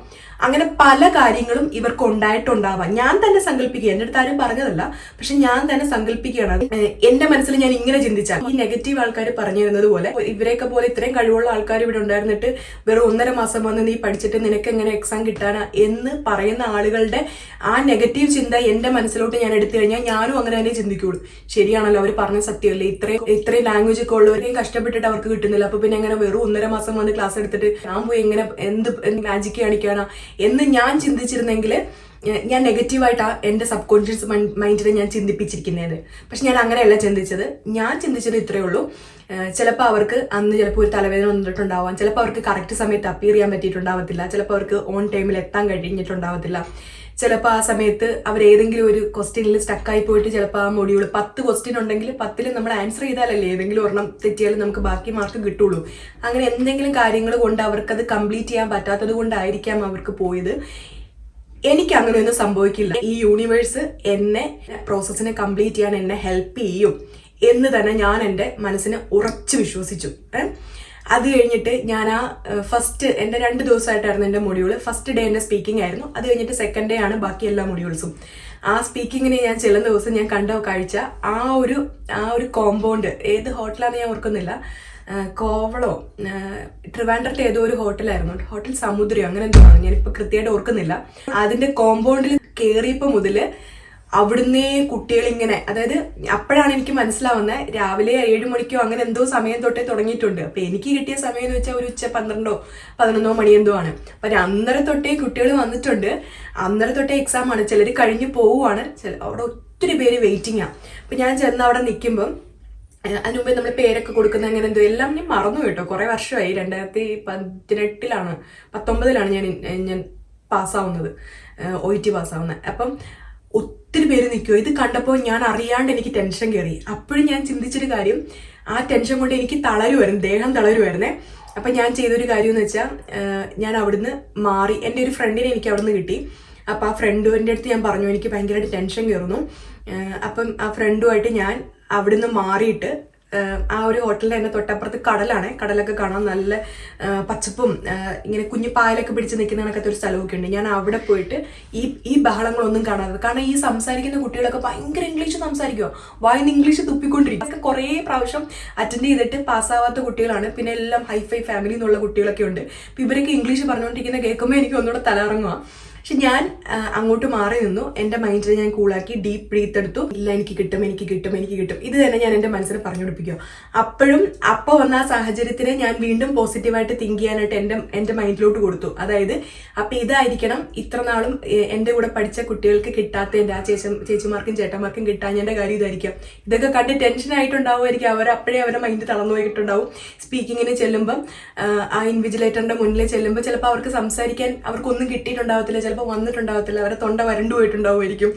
അങ്ങനെ പല കാര്യങ്ങളും ഇവർക്ക് ഉണ്ടായിട്ടുണ്ടാവാം. ഞാൻ തന്നെ സങ്കല്പിക്കുക, എൻ്റെ അടുത്ത് ആരും പറഞ്ഞതല്ല, പക്ഷെ ഞാൻ തന്നെ സങ്കല്പിക്കുകയാണ്. എന്റെ മനസ്സിൽ ഞാൻ ഇങ്ങനെ ചിന്തിച്ചാൽ, ഈ നെഗറ്റീവ് ആൾക്കാർ പറഞ്ഞു തരുന്നത് പോലെ ഇവരെയൊക്കെ പോലെ ഇത്രയും കഴിവുള്ള ആൾക്കാർ ഇവിടെ ഉണ്ടായിരുന്നിട്ട് വെറും 1.5 മാസം വന്ന് നീ പഠിച്ചിട്ട് നിനക്ക് എങ്ങനെ എക്സാം കിട്ടാനാ എന്ന് പറയുന്ന ആളുകളുടെ ആ നെഗറ്റീവ് ചിന്ത എന്റെ മനസ്സിലോട്ട് ഞാൻ എടുത്തു കഴിഞ്ഞാൽ ഞാനും അങ്ങനെ തന്നെ ചിന്തിക്കുള്ളൂ. ശരിയാണല്ലോ, അവർ പറഞ്ഞ സത്യമല്ലേ, ഇത്രയും ലാംഗ്വേജ് ഒക്കെ ഉള്ളവരെയും കഷ്ടപ്പെട്ടിട്ട് അവർക്ക് കിട്ടുന്നില്ല. അപ്പൊ പിന്നെ എങ്ങനെ വെറും 1.5 മാസം വന്ന് ക്ലാസ് എടുത്തിട്ട് ഞാൻ പോയി എങ്ങനെ എന്ത് മാജിക് കാണിക്കാനാ എന്ന് ഞാൻ ചിന്തിച്ചിരുന്നെങ്കിൽ ഞാൻ നെഗറ്റീവായിട്ട് എന്റെ സബ് കോൺഷ്യസ് മൈൻഡിനെ ഞാൻ ചിന്തിപ്പിച്ചിരിക്കുന്നതാണ്. പക്ഷെ ഞാൻ അങ്ങനെയല്ല ചിന്തിച്ചത്. ഞാൻ ചിന്തിച്ചത് ഇത്രയേ ഉള്ളൂ, ചിലപ്പോൾ അവർക്ക് അന്ന് ചിലപ്പോൾ ഒരു തലവേദന വന്നിട്ടുണ്ടാവാം, ചിലപ്പോൾ അവർക്ക് കറക്റ്റ് സമയത്ത് അപ്പിയർ ചെയ്യാൻ പറ്റിയിട്ടുണ്ടാവത്തില്ല, ചിലപ്പോൾ അവർക്ക് ഓൺ ടൈമിൽ എത്താൻ കഴിഞ്ഞിട്ടുണ്ടാവത്തില്ല, ചിലപ്പോൾ ആ സമയത്ത് അവർ ഏതെങ്കിലും ഒരു ക്വസ്റ്റ്യനിൽ സ്റ്റക്കായി പോയിട്ട് ചിലപ്പോൾ ആ മൊഡ്യൂൾ 10 ക്വസ്റ്റ്യൻ ഉണ്ടെങ്കിൽ 10ൽ നമ്മൾ ആൻസർ ചെയ്താലല്ലേ ഏതെങ്കിലും ഒരെണ്ണം തെറ്റിയാലും നമുക്ക് ബാക്കി മാർക്ക് കിട്ടുള്ളൂ. അങ്ങനെ എന്തെങ്കിലും കാര്യങ്ങൾ കൊണ്ട് അവർക്കത് കംപ്ലീറ്റ് ചെയ്യാൻ പറ്റാത്തത് കൊണ്ടായിരിക്കാം അവർക്ക് പോയത്. എനിക്ക് അങ്ങനെയൊന്നും സംഭവിക്കില്ല. ഈ യൂണിവേഴ്സ് എന്നെ പ്രോസസ്സിനെ കംപ്ലീറ്റ് ചെയ്യാൻ എന്നെ ഹെൽപ്പ് ചെയ്യും എന്ന് തന്നെ ഞാൻ എൻ്റെ മനസ്സിനെ ഉറച്ചു വിശ്വസിച്ചു. അത് കഴിഞ്ഞിട്ട് ഞാൻ ആ ഫസ്റ്റ് എൻ്റെ 2 ദിവസമായിട്ടായിരുന്നു എൻ്റെ മൊഡ്യൂൾ. ഫസ്റ്റ് ഡേ എൻ്റെ സ്പീക്കിംഗ് ആയിരുന്നു. അത് കഴിഞ്ഞിട്ട് സെക്കൻഡ് ഡേ ആണ് ബാക്കി എല്ലാ മൊഡ്യൂൾസും. ആ സ്പീക്കിങ്ങിന് ഞാൻ ചെല്ലുന്ന ദിവസം ഞാൻ കണ്ട കാഴ്ച ആ ഒരു കോമ്പൗണ്ട്, ഏത് ഹോട്ടലാണെന്ന് ഞാൻ ഓർക്കുന്നില്ല, കോവളോ ട്രിവാൻഡ്രത്തെ ഏതോ ഒരു ഹോട്ടലായിരുന്നു, ഹോട്ടൽ സമുദ്രയോ അങ്ങനെ എന്തോ ആണ്, ഞാനിപ്പോൾ കൃത്യമായിട്ട് ഓർക്കുന്നില്ല. അതിന്റെ കോമ്പൗണ്ടിൽ കയറിയപ്പോൾ മുതല് അവിടുന്ന് കുട്ടികൾ ഇങ്ങനെ, അതായത് അപ്പോഴാണ് എനിക്ക് മനസ്സിലാവുന്നത് രാവിലെ 7 മണിക്കോ അങ്ങനെ എന്തോ സമയം തൊട്ടേ തുടങ്ങിയിട്ടുണ്ട്. അപ്പൊ എനിക്ക് കിട്ടിയ സമയം എന്ന് വെച്ചാൽ ഒരു ഉച്ച 12-11 മണി എന്തോ ആണ്. അപ്പൊ അന്നേരം തൊട്ടേ കുട്ടികൾ വന്നിട്ടുണ്ട്. അന്നേരം തൊട്ടേ എക്സാം ആണ്. ചിലർ കഴിഞ്ഞു പോവുകയാണ്, അവിടെ ഒത്തിരി പേര് വെയിറ്റിംഗ് ആണ്. അപ്പൊ ഞാൻ ചെന്ന് അവിടെ നിൽക്കുമ്പം അതിന് മുമ്പേ നമ്മൾ പേരൊക്കെ കൊടുക്കുന്ന അങ്ങനെ എന്തോ എല്ലാം ഞാൻ മറന്നു കേട്ടോ. കുറെ വർഷമായി. 2018 19 ഞാൻ പാസ്സാവുന്നത്, OET പാസ്സാവുന്നത്. അപ്പം ഒത്തിരി പേര് നിൽക്കുമോ. ഇത് കണ്ടപ്പോൾ ഞാൻ അറിയാണ്ട് എനിക്ക് ടെൻഷൻ കയറി. അപ്പോഴും ഞാൻ ചിന്തിച്ചൊരു കാര്യം, ആ ടെൻഷൻ കൊണ്ട് എനിക്ക് ദേഹം തളരുമായിരുന്നേ. അപ്പം ഞാൻ ചെയ്തൊരു കാര്യം എന്ന് വെച്ചാൽ ഞാൻ അവിടുന്ന് മാറി. എൻ്റെ ഒരു ഫ്രണ്ടിനെ എനിക്ക് അവിടുന്ന് കിട്ടി. അപ്പം ആ ഫ്രണ്ടിൻ്റെ അടുത്ത് ഞാൻ പറഞ്ഞു എനിക്ക് ഭയങ്കരമായിട്ട് ടെൻഷൻ കയറുന്നു. അപ്പം ആ ഫ്രണ്ടുമായിട്ട് ഞാൻ അവിടുന്ന് മാറിയിട്ട് ആ ഒരു ഹോട്ടലിൽ തന്നെ തൊട്ടപ്പുറത്ത് കടലാണ്. കടലൊക്കെ കാണാൻ നല്ല പച്ചപ്പും ഇങ്ങനെ കുഞ്ഞു പായലൊക്കെ പിടിച്ച് നിൽക്കുന്ന കണക്കത്തെ ഒരു സ്ഥലമൊക്കെ ഉണ്ട്. ഞാൻ അവിടെ പോയിട്ട് ഈ ബഹളങ്ങളൊന്നും കാണാതെ, കാരണം ഈ സംസാരിക്കുന്ന കുട്ടികളൊക്കെ ഭയങ്കര ഇംഗ്ലീഷ് സംസാരിക്കുമോ, വായിന്ന് ഇംഗ്ലീഷ് തുപ്പിക്കൊണ്ടിരിക്കും. അതൊക്കെ കുറേ പ്രാവശ്യം അറ്റൻഡ് ചെയ്തിട്ട് പാസ്സാവാത്ത കുട്ടികളാണ്. പിന്നെ എല്ലാം ഹൈഫൈ ഫാമിലി എന്നുള്ള കുട്ടികളൊക്കെ ഉണ്ട്. അപ്പം ഇവരൊക്കെ ഇംഗ്ലീഷ് പറഞ്ഞുകൊണ്ടിരിക്കുന്ന കേൾക്കുമ്പോൾ എനിക്ക് ഒന്നുകൂടെ തലയിറങ്ങുക. പക്ഷെ ഞാൻ അങ്ങോട്ട് മാറി നിന്നു. എൻ്റെ മൈൻഡിൽ ഞാൻ കൂളാക്കി ഡീപ്പ് ബ്രീത്ത് എടുത്തു. ഇല്ല, എനിക്ക് കിട്ടും. ഇത് തന്നെ ഞാൻ എൻ്റെ മനസ്സിൽ പറഞ്ഞു കൊടുപ്പിക്കുക. അപ്പോൾ വന്ന ആ സാഹചര്യത്തിനെ ഞാൻ വീണ്ടും പോസിറ്റീവായിട്ട് തിങ്ക് ചെയ്യാനായിട്ട് എൻ്റെ മൈൻഡിലോട്ട് കൊടുത്തു. അതായത് അപ്പം ഇതായിരിക്കണം ഇത്ര നാളും എൻ്റെ കൂടെ പഠിച്ച കുട്ടികൾക്ക് കിട്ടാത്തതിൻ്റെ, ആ ചേച്ചിമാർക്കും ചേട്ടന്മാർക്കും കിട്ടാഞ്ഞതിൻ്റെ കാര്യം ഇതായിരിക്കാം. ഇതൊക്കെ കണ്ട് ടെൻഷൻ ആയിട്ടുണ്ടാവുമായിരിക്കും. അപ്പോഴേ അവരുടെ മൈൻഡ് തളർന്നു പോയിട്ടുണ്ടാവും. സ്പീക്കിങ്ങിന് ചെല്ലുമ്പം ആ ഇൻവിജിലേറ്ററിന്റെ മുന്നിൽ ചെല്ലുമ്പോൾ ചിലപ്പോൾ അവർക്ക് സംസാരിക്കാൻ അവർക്കൊന്നും കിട്ടിയിട്ടുണ്ടാവത്തില്ല, ചിലപ്പോൾ വന്നിട്ടുണ്ടാവത്തില്ല, അവരെ തൊണ്ട വരണ്ടു പോയിട്ടുണ്ടാവുമായിരിക്കും.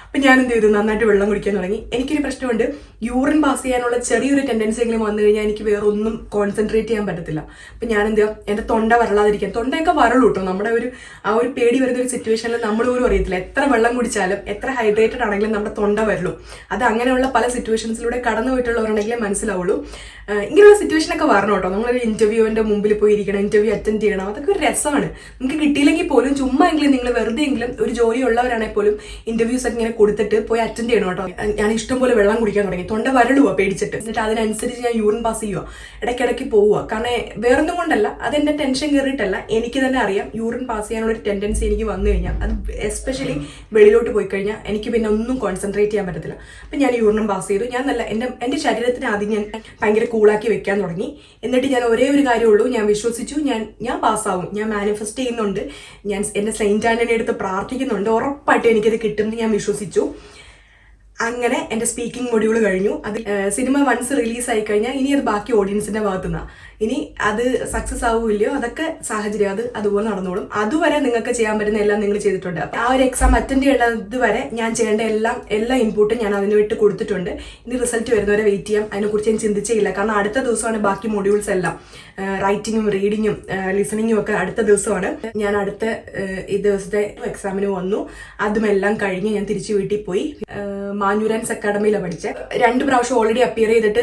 അപ്പം ഞാൻ എന്ത് ചെയ്തു, നന്നായിട്ട് വെള്ളം കുടിക്കാൻ തുടങ്ങി. എനിക്കൊരു പ്രശ്നമുണ്ട്, യൂറിൻ പാസ് ചെയ്യാനുള്ള ചെറിയൊരു ടെൻഡൻസി എങ്കിലും വന്നു കഴിഞ്ഞാൽ എനിക്ക് വേറെ ഒന്നും കോൺസെൻട്രേറ്റ് ചെയ്യാൻ പറ്റത്തില്ല. അപ്പം ഞാൻ എന്ത് ചെയ്യാം, എൻ്റെ തൊണ്ട വരളാതിരിക്കാൻ, തൊണ്ടയൊക്കെ വരളൂ കേട്ടോ. നമ്മുടെ ആ ഒരു പേടി വരുന്ന ഒരു സിറ്റുവേഷനിൽ നമ്മൾ പോലും അറിയത്തില്ല, എത്ര വെള്ളം കുടിച്ചാലും എത്ര ഹൈഡ്രേറ്റഡ് ആണെങ്കിലും നമ്മുടെ തൊണ്ട വരളൂ. അത് അങ്ങനെയുള്ള പല സിറ്റുവേഷൻസിലൂടെ കടന്നു പോയിട്ടുള്ളവരുണ്ടെങ്കിലേ മനസ്സിലാവുള്ളൂ. ഇങ്ങനെയുള്ള സിറ്റുവേഷനൊക്കെ വരണം കേട്ടോ. നമ്മളൊരു ഇന്റർവ്യൂവിന്റെ മുമ്പിൽ പോയി ഇരിക്കണം, ഇന്റർവ്യൂ അറ്റൻഡ് ചെയ്യണം, അതൊക്കെ ഒരു രസമാണ്. നമുക്ക് കിട്ടിയില്ലെങ്കിൽ പോലും ചുമ്മാ എങ്കിലും നിങ്ങൾ വെറുതെ എങ്കിലും ഒരു ജോലി ഉള്ളവരാണെങ്കിൽ പോലും ഇന്റർവ്യൂസ് ഒക്കെ ഇങ്ങനെ കൊടുത്തിട്ട് പോയി അറ്റൻഡ് ചെയ്യണം കേട്ടോ. ഞാൻ ഇഷ്ടംപോലെ വെള്ളം കുടിക്കാൻ തുടങ്ങി, തൊണ്ട വരളുക പേടിച്ചിട്ട്. എന്നിട്ട് അതിനനുസരിച്ച് ഞാൻ യൂറിൻ പാസ് ചെയ്യുക, ഇടയ്ക്കിടയ്ക്ക് പോവുക. കാരണം വേറൊന്നും കൊണ്ടല്ല, അതെന്റെ ടെൻഷൻ കയറിയിട്ടല്ല, എനിക്ക് തന്നെ അറിയാം യൂറിൻ പാസ് ചെയ്യാനുള്ള ഒരു ടെൻഡൻസി എനിക്ക് വന്നു കഴിഞ്ഞാൽ, അത് എസ്പെഷ്യലി വെളിയിലോട്ട് പോയി കഴിഞ്ഞാൽ എനിക്ക് പിന്നെ ഒന്നും കോൺസെൻട്രേറ്റ് ചെയ്യാൻ പറ്റത്തില്ല. അപ്പം ഞാൻ യൂറിനും പാസ് ചെയ്തു. ഞാൻ നല്ല എൻ്റെ ശരീരത്തിന് ആദ്യം ഞാൻ ഭയങ്കര കൂളാക്കി വെക്കാൻ തുടങ്ങി. എന്നിട്ട് ഞാൻ ഒരേ ഒരു കാര്യമുള്ളൂ, ഞാൻ വിശ്വസിച്ചു ഞാൻ പാസ്സാവും, ഞാൻ മാനിഫെസ്റ്റ് ചെയ്യുന്നുണ്ട്, ഞാൻ എൻ്റെ സെയിന്റ് ആന്റണി അടുത്ത് പ്രാർത്ഥിക്കുന്നുണ്ട്, ഉറപ്പായിട്ടും എനിക്കത് കിട്ടുമെന്ന് ഞാൻ വിശ്വസിച്ചു. അങ്ങനെ എൻ്റെ സ്പീക്കിംഗ് മൊഡ്യൂൾ കഴിഞ്ഞു. അത് സിനിമ വൺസ് റിലീസ് ആയി കഴിഞ്ഞാൽ ഇനി അത് ബാക്കി ഓഡിയൻസിന്റെ ഭാഗത്തുനിന്നാണ്. ഇനി അത് സക്സസ് ആവുമല്ലോ, അതൊക്കെ സാഹചര്യം, അതുപോലെ നടന്നോളും. അതുവരെ നിങ്ങൾക്ക് ചെയ്യാൻ പറ്റുന്ന എല്ലാം നിങ്ങൾ ചെയ്തിട്ടുണ്ട്. ആ ഒരു എക്സാം അറ്റൻഡ് ചെയ്യേണ്ടത് വരെ ഞാൻ ചെയ്യേണ്ട എല്ലാ ഇൻപുട്ടും ഞാൻ അതിന് വിട്ട് കൊടുത്തിട്ടുണ്ട്. ഇനി റിസൾട്ട് വരുന്നവരെ വെയിറ്റ് ചെയ്യാം. അതിനെക്കുറിച്ച് ഞാൻ ചിന്തിച്ചേയില്ല. കാരണം അടുത്ത ദിവസമാണ് ബാക്കി മൊഡ്യൂൾസ് എല്ലാം, റൈറ്റിങ്ങും റീഡിങ്ങും ലിസണിങ്ങും ഒക്കെ അടുത്ത ദിവസമാണ്. ഞാൻ അടുത്ത ഈ ദിവസത്തെ എക്സാമിന് വന്നു. അതുമെല്ലാം കഴിഞ്ഞ് ഞാൻ തിരിച്ചു വീട്ടിൽ പോയി. മാഞ്ഞൂരാൻസ് അക്കാഡമിയിലാണ് പഠിച്ചത്. 2 പ്രാവശ്യം ഓൾറെഡി അപ്പിയർ ചെയ്തിട്ട്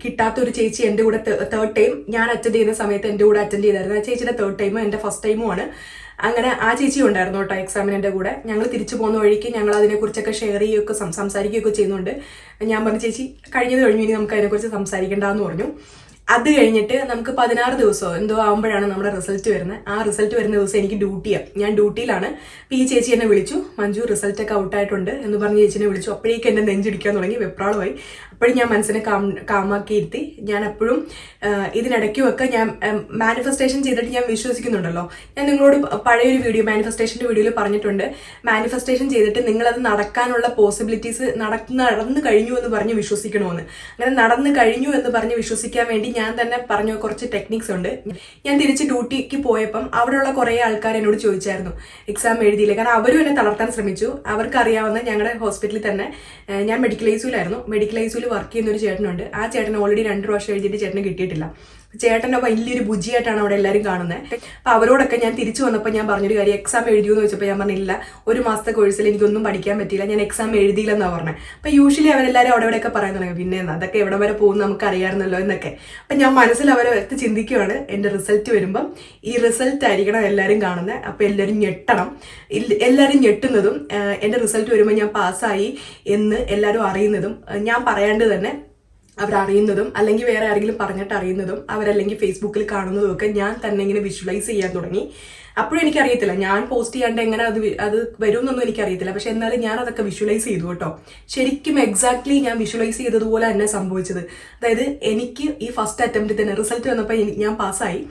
കിട്ടാത്ത ഒരു ചേച്ചി എൻ്റെ കൂടെ തേർഡ് ടൈം ഞാൻ അറ്റൻഡ് ചെയ്യുന്ന സമയത്ത് എൻ്റെ കൂടെ അറ്റൻഡ് ചെയ്തായിരുന്നു. ആ ചേച്ചിയുടെ തേർഡ് ടൈമും എൻ്റെ ഫസ്റ്റ് ടൈമും ആണ്. അങ്ങനെ ആ ചേച്ചി ഉണ്ടായിരുന്നു കേട്ടോ എക്സാമിന് എൻ്റെ കൂടെ. ഞങ്ങൾ തിരിച്ചു പോകുന്ന വഴിക്ക് ഞങ്ങൾ അതിനെക്കുറിച്ചൊക്കെ ഷെയർ ചെയ്യുകയൊക്കെ സംസാരിക്കുകയൊക്കെ ചെയ്യുന്നുണ്ട്. ഞാൻ പറഞ്ഞു, ചേച്ചി കഴിഞ്ഞത് കഴിഞ്ഞു, ഇനി നമുക്ക് അതിനെക്കുറിച്ച് സംസാരിക്കേണ്ടെന്ന് പറഞ്ഞു. അത് കഴിഞ്ഞിട്ട് നമുക്ക് 16 ദിവസമോ എന്തോ ആകുമ്പോഴാണ് നമ്മുടെ റിസൾട്ട് വരുന്നത്. ആ റിസൾട്ട് വരുന്ന ദിവസം എനിക്ക് ഡ്യൂട്ടിയാണ്, ഞാൻ ഡ്യൂട്ടിയിലാണ്. അപ്പോൾ ഈ ചേച്ചി എന്നെ വിളിച്ചു, മഞ്ജു റിസൾട്ടൊക്കെ ഔട്ടായിട്ടുണ്ട് എന്ന് പറഞ്ഞ് ചേച്ചിനെ വിളിച്ചു. അപ്പോഴേക്കും എന്നെ നെഞ്ചിടിക്കാൻ തുടങ്ങി, വെപ്രാളമായി. അപ്പോഴും ഞാൻ മനസ്സിനെ കാമാക്കി ഇരുത്തി. ഞാൻ എപ്പോഴും ഇതിനിടയ്ക്കുമൊക്കെ ഞാൻ മാനിഫെസ്റ്റേഷൻ ചെയ്തിട്ട് ഞാൻ വിശ്വസിക്കുന്നുണ്ടല്ലോ. ഞാൻ നിങ്ങളോട് പഴയൊരു വീഡിയോ, മാനിഫെസ്റ്റേഷൻ്റെ വീഡിയോയിൽ പറഞ്ഞിട്ടുണ്ട്, മാനിഫെസ്റ്റേഷൻ ചെയ്തിട്ട് നിങ്ങളത് നടക്കാനുള്ള പോസിബിലിറ്റീസ് നടന്നു കഴിഞ്ഞു എന്ന് പറഞ്ഞ് വിശ്വസിക്കണമെന്ന്. അങ്ങനെ നടന്നു കഴിഞ്ഞു എന്ന് പറഞ്ഞ് വിശ്വസിക്കാൻ വേണ്ടി ഞാൻ തന്നെ പറഞ്ഞ കുറച്ച് ടെക്നിക്സ് ഉണ്ട്. ഞാൻ തിരിച്ച് ഡ്യൂട്ടിക്ക് പോയപ്പം അവിടെയുള്ള കുറേ ആൾക്കാർ എന്നോട് ചോദിച്ചായിരുന്നു എക്സാം എഴുതിയില്ല. കാരണം അവരും എന്നെ തളർത്താൻ ശ്രമിച്ചു. അവർക്കറിയാവുന്ന ഞങ്ങളുടെ ഹോസ്പിറ്റലിൽ തന്നെ, ഞാൻ മെഡിക്കൽ ഐസിയുലായിരുന്നു, മെഡിക്കൽ ഐസിയിൽ വർക്ക് ചെയ്യുന്ന ഒരു ചേട്ടനുണ്ട്. ആ ചേട്ടൻ ഓൾറെഡി 2 പ്രാവശ്യം എഴുതിയിട്ട് ചേട്ടന് കിട്ടിയിട്ടില്ല. ചേട്ടൻ്റെ വലിയൊരു ബുജിയായിട്ടാണ് അവിടെ എല്ലാവരും കാണുന്നത്. അപ്പം അവരോടൊക്കെ ഞാൻ തിരിച്ചു വന്നപ്പോൾ ഞാൻ പറഞ്ഞൊരു കാര്യം, എക്സാം എഴുതിയോ എന്ന് വെച്ചപ്പോൾ ഞാൻ പറഞ്ഞില്ല, ഒരു മാസത്തെ കോഴ്സിൽ എനിക്കൊന്നും പഠിക്കാൻ പറ്റിയില്ല, ഞാൻ എക്സാം എഴുതിയില്ലെന്നാണ് പറഞ്ഞത്. അപ്പം യൂഷ്വലി അവരെല്ലാവരും അവിടെ ഇവിടെയൊക്കെ പറയാൻ തുടങ്ങി, പിന്നെ അതൊക്കെ എവിടെ വരെ പോകുന്നു നമുക്ക് അറിയാമായിരുന്നല്ലോ എന്നൊക്കെ. അപ്പം ഞാൻ മനസ്സിൽ അവരെ ചിന്തിക്കുകയാണ്, എൻ്റെ റിസൾട്ട് വരുമ്പം ഈ റിസൾട്ട് ആയിരിക്കണം എല്ലാവരും കാണുന്നത്. അപ്പം എല്ലാവരും ഞെട്ടണം. എല്ലാവരും ഞെട്ടുന്നതും എൻ്റെ റിസൾട്ട് വരുമ്പോൾ ഞാൻ പാസ്സായി എന്ന് എല്ലാവരും അറിയുന്നതും, ഞാൻ പറയാണ്ട് തന്നെ അവരറിയുന്നതും, അല്ലെങ്കിൽ വേറെ ആരെങ്കിലും പറഞ്ഞിട്ട് അറിയുന്നതും, അവരല്ലെങ്കിൽ ഫേസ്ബുക്കിൽ കാണുന്നതും ഒക്കെ ഞാൻ തന്നെ ഇങ്ങനെ വിഷ്വലൈസ് ചെയ്യാൻ തുടങ്ങി. അപ്പോഴും എനിക്കറിയത്തില്ല, ഞാൻ പോസ്റ്റ് ചെയ്യാണ്ട് എങ്ങനെ അത് വരുമെന്നൊന്നും എനിക്കറിയത്തില്ല. പക്ഷെ എന്നാലും ഞാൻ അതൊക്കെ വിഷ്വലൈസ് ചെയ്തു കേട്ടോ. ശരിക്കും എക്സാക്ട്ലി ഞാൻ വിഷ്വലൈസ് ചെയ്തതുപോലെ തന്നെ സംഭവിച്ചത്. അതായത് എനിക്ക് ഈ ഫസ്റ്റ് അറ്റംപ്റ്റിൽ തന്നെ റിസൾട്ട് വന്നപ്പോൾ ഞാൻ പാസ്സായി.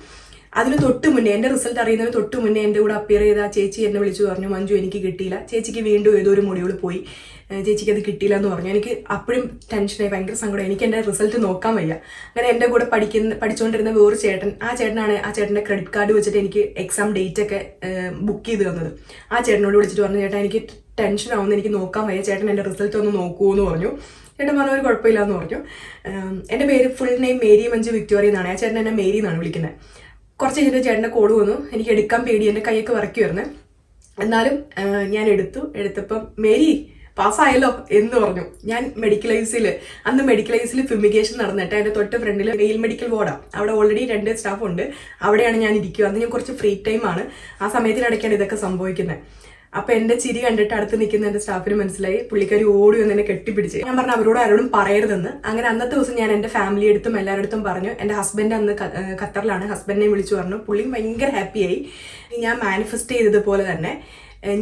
അതിന് തൊട്ട് മുന്നേ, എൻ്റെ റിസൾട്ട് അറിയുന്നതിന് തൊട്ട് മുന്നേ എൻ്റെ കൂടെ അപ്പിയർ ചെയ്ത ചേച്ചി എന്നെ വിളിച്ചു പറഞ്ഞു, മഞ്ജു എനിക്ക് കിട്ടിയില്ല, ചേച്ചിക്ക് വീണ്ടും ഏതോ ഒരു മൊഡ്യൂൾ പോയി, ചേച്ചിക്ക് അത് കിട്ടിയില്ല എന്ന് പറഞ്ഞു. എനിക്ക് അപ്പോഴും ടെൻഷനായി, ഭയങ്കര സങ്കടം. എനിക്ക് എൻ്റെ റിസൾട്ട് നോക്കാൻ വയ്യ. അങ്ങനെ എൻ്റെ കൂടെ പഠിച്ചുകൊണ്ടിരുന്ന വേറൊരു ചേട്ടൻ, ആ ചേട്ടൻ്റെ ക്രെഡിറ്റ് കാർഡ് വെച്ചിട്ട് എനിക്ക് എക്സാം ഡേറ്റ് ഒക്കെ ബുക്ക് ചെയ്ത് തന്നത്. ആ ചേട്ടനോട് വിളിച്ചിട്ട് പറഞ്ഞു, ചേട്ടാ എനിക്ക് ടെൻഷൻ ആവുന്നു, എനിക്ക് നോക്കാൻ വയ്യ, ചേട്ടൻ എൻ്റെ റിസൾട്ട് ഒന്ന് നോക്കുമോ എന്ന് പറഞ്ഞു. ചേട്ടൻ പറഞ്ഞ ഒരു കുഴപ്പമില്ല എന്ന് പറഞ്ഞു. എൻ്റെ പേര് full name Mary Manju Victoria എന്നാണ്. ആ ചേട്ടൻ എന്നെ മേരി എന്നാണ് വിളിക്കുന്നത്. കുറച്ച് കഴിഞ്ഞിട്ട് ചേട്ടൻ്റെ കോഡ് വന്നു. എനിക്ക് എടുക്കാൻ പേടി, എൻ്റെ കൈയൊക്കെ വരയ്ക്കുമായിരുന്നു. എന്നാലും ഞാൻ എടുത്തപ്പം മേരി പാസ്സായല്ലോ എന്ന് പറഞ്ഞു. ഞാൻ അന്ന് മെഡിക്കലൈസിൽ ഫ്യൂമിഗേഷൻ നടന്നിട്ട് അതിൻ്റെ തൊട്ട് ഫ്രണ്ടിൽ മെയിൽ മെഡിക്കൽ വാർഡാണ്. അവിടെ ഓൾറെഡി 2 സ്റ്റാഫ് ഉണ്ട്. അവിടെയാണ് ഞാൻ ഇരിക്കുക. അന്ന് ഞാൻ കുറച്ച് ഫ്രീ ടൈമാണ്. ആ സമയത്തിനിടയ്ക്കാണ് ഇതൊക്കെ സംഭവിക്കുന്നത്. അപ്പൊ എന്റെ ചിരി കണ്ടിട്ട് അടുത്ത് നിൽക്കുന്ന എന്റെ സ്റ്റാഫിന് മനസ്സിലായി. പുള്ളിക്കാരി ഓടി വന്ന് എന്നെ കെട്ടിപ്പിടിച്ച്. ഞാൻ പറഞ്ഞു അവരോട് ആരോടും പറയരുതെന്ന്. അങ്ങനെ അന്നത്തെ ദിവസം ഞാൻ എന്റെ ഫാമിലി അടുത്തും എല്ലാവരുടെ അടുത്തും പറഞ്ഞു. എന്റെ ഹസ്ബൻഡ് അന്ന് ഖത്തറിലാണ്. ഹസ്ബൻഡിനെ വിളിച്ചു പറഞ്ഞു. പുള്ളിയും ഭയങ്കര ഹാപ്പിയായി. ഞാൻ മാനിഫെസ്റ്റ് ചെയ്തതുപോലെ തന്നെ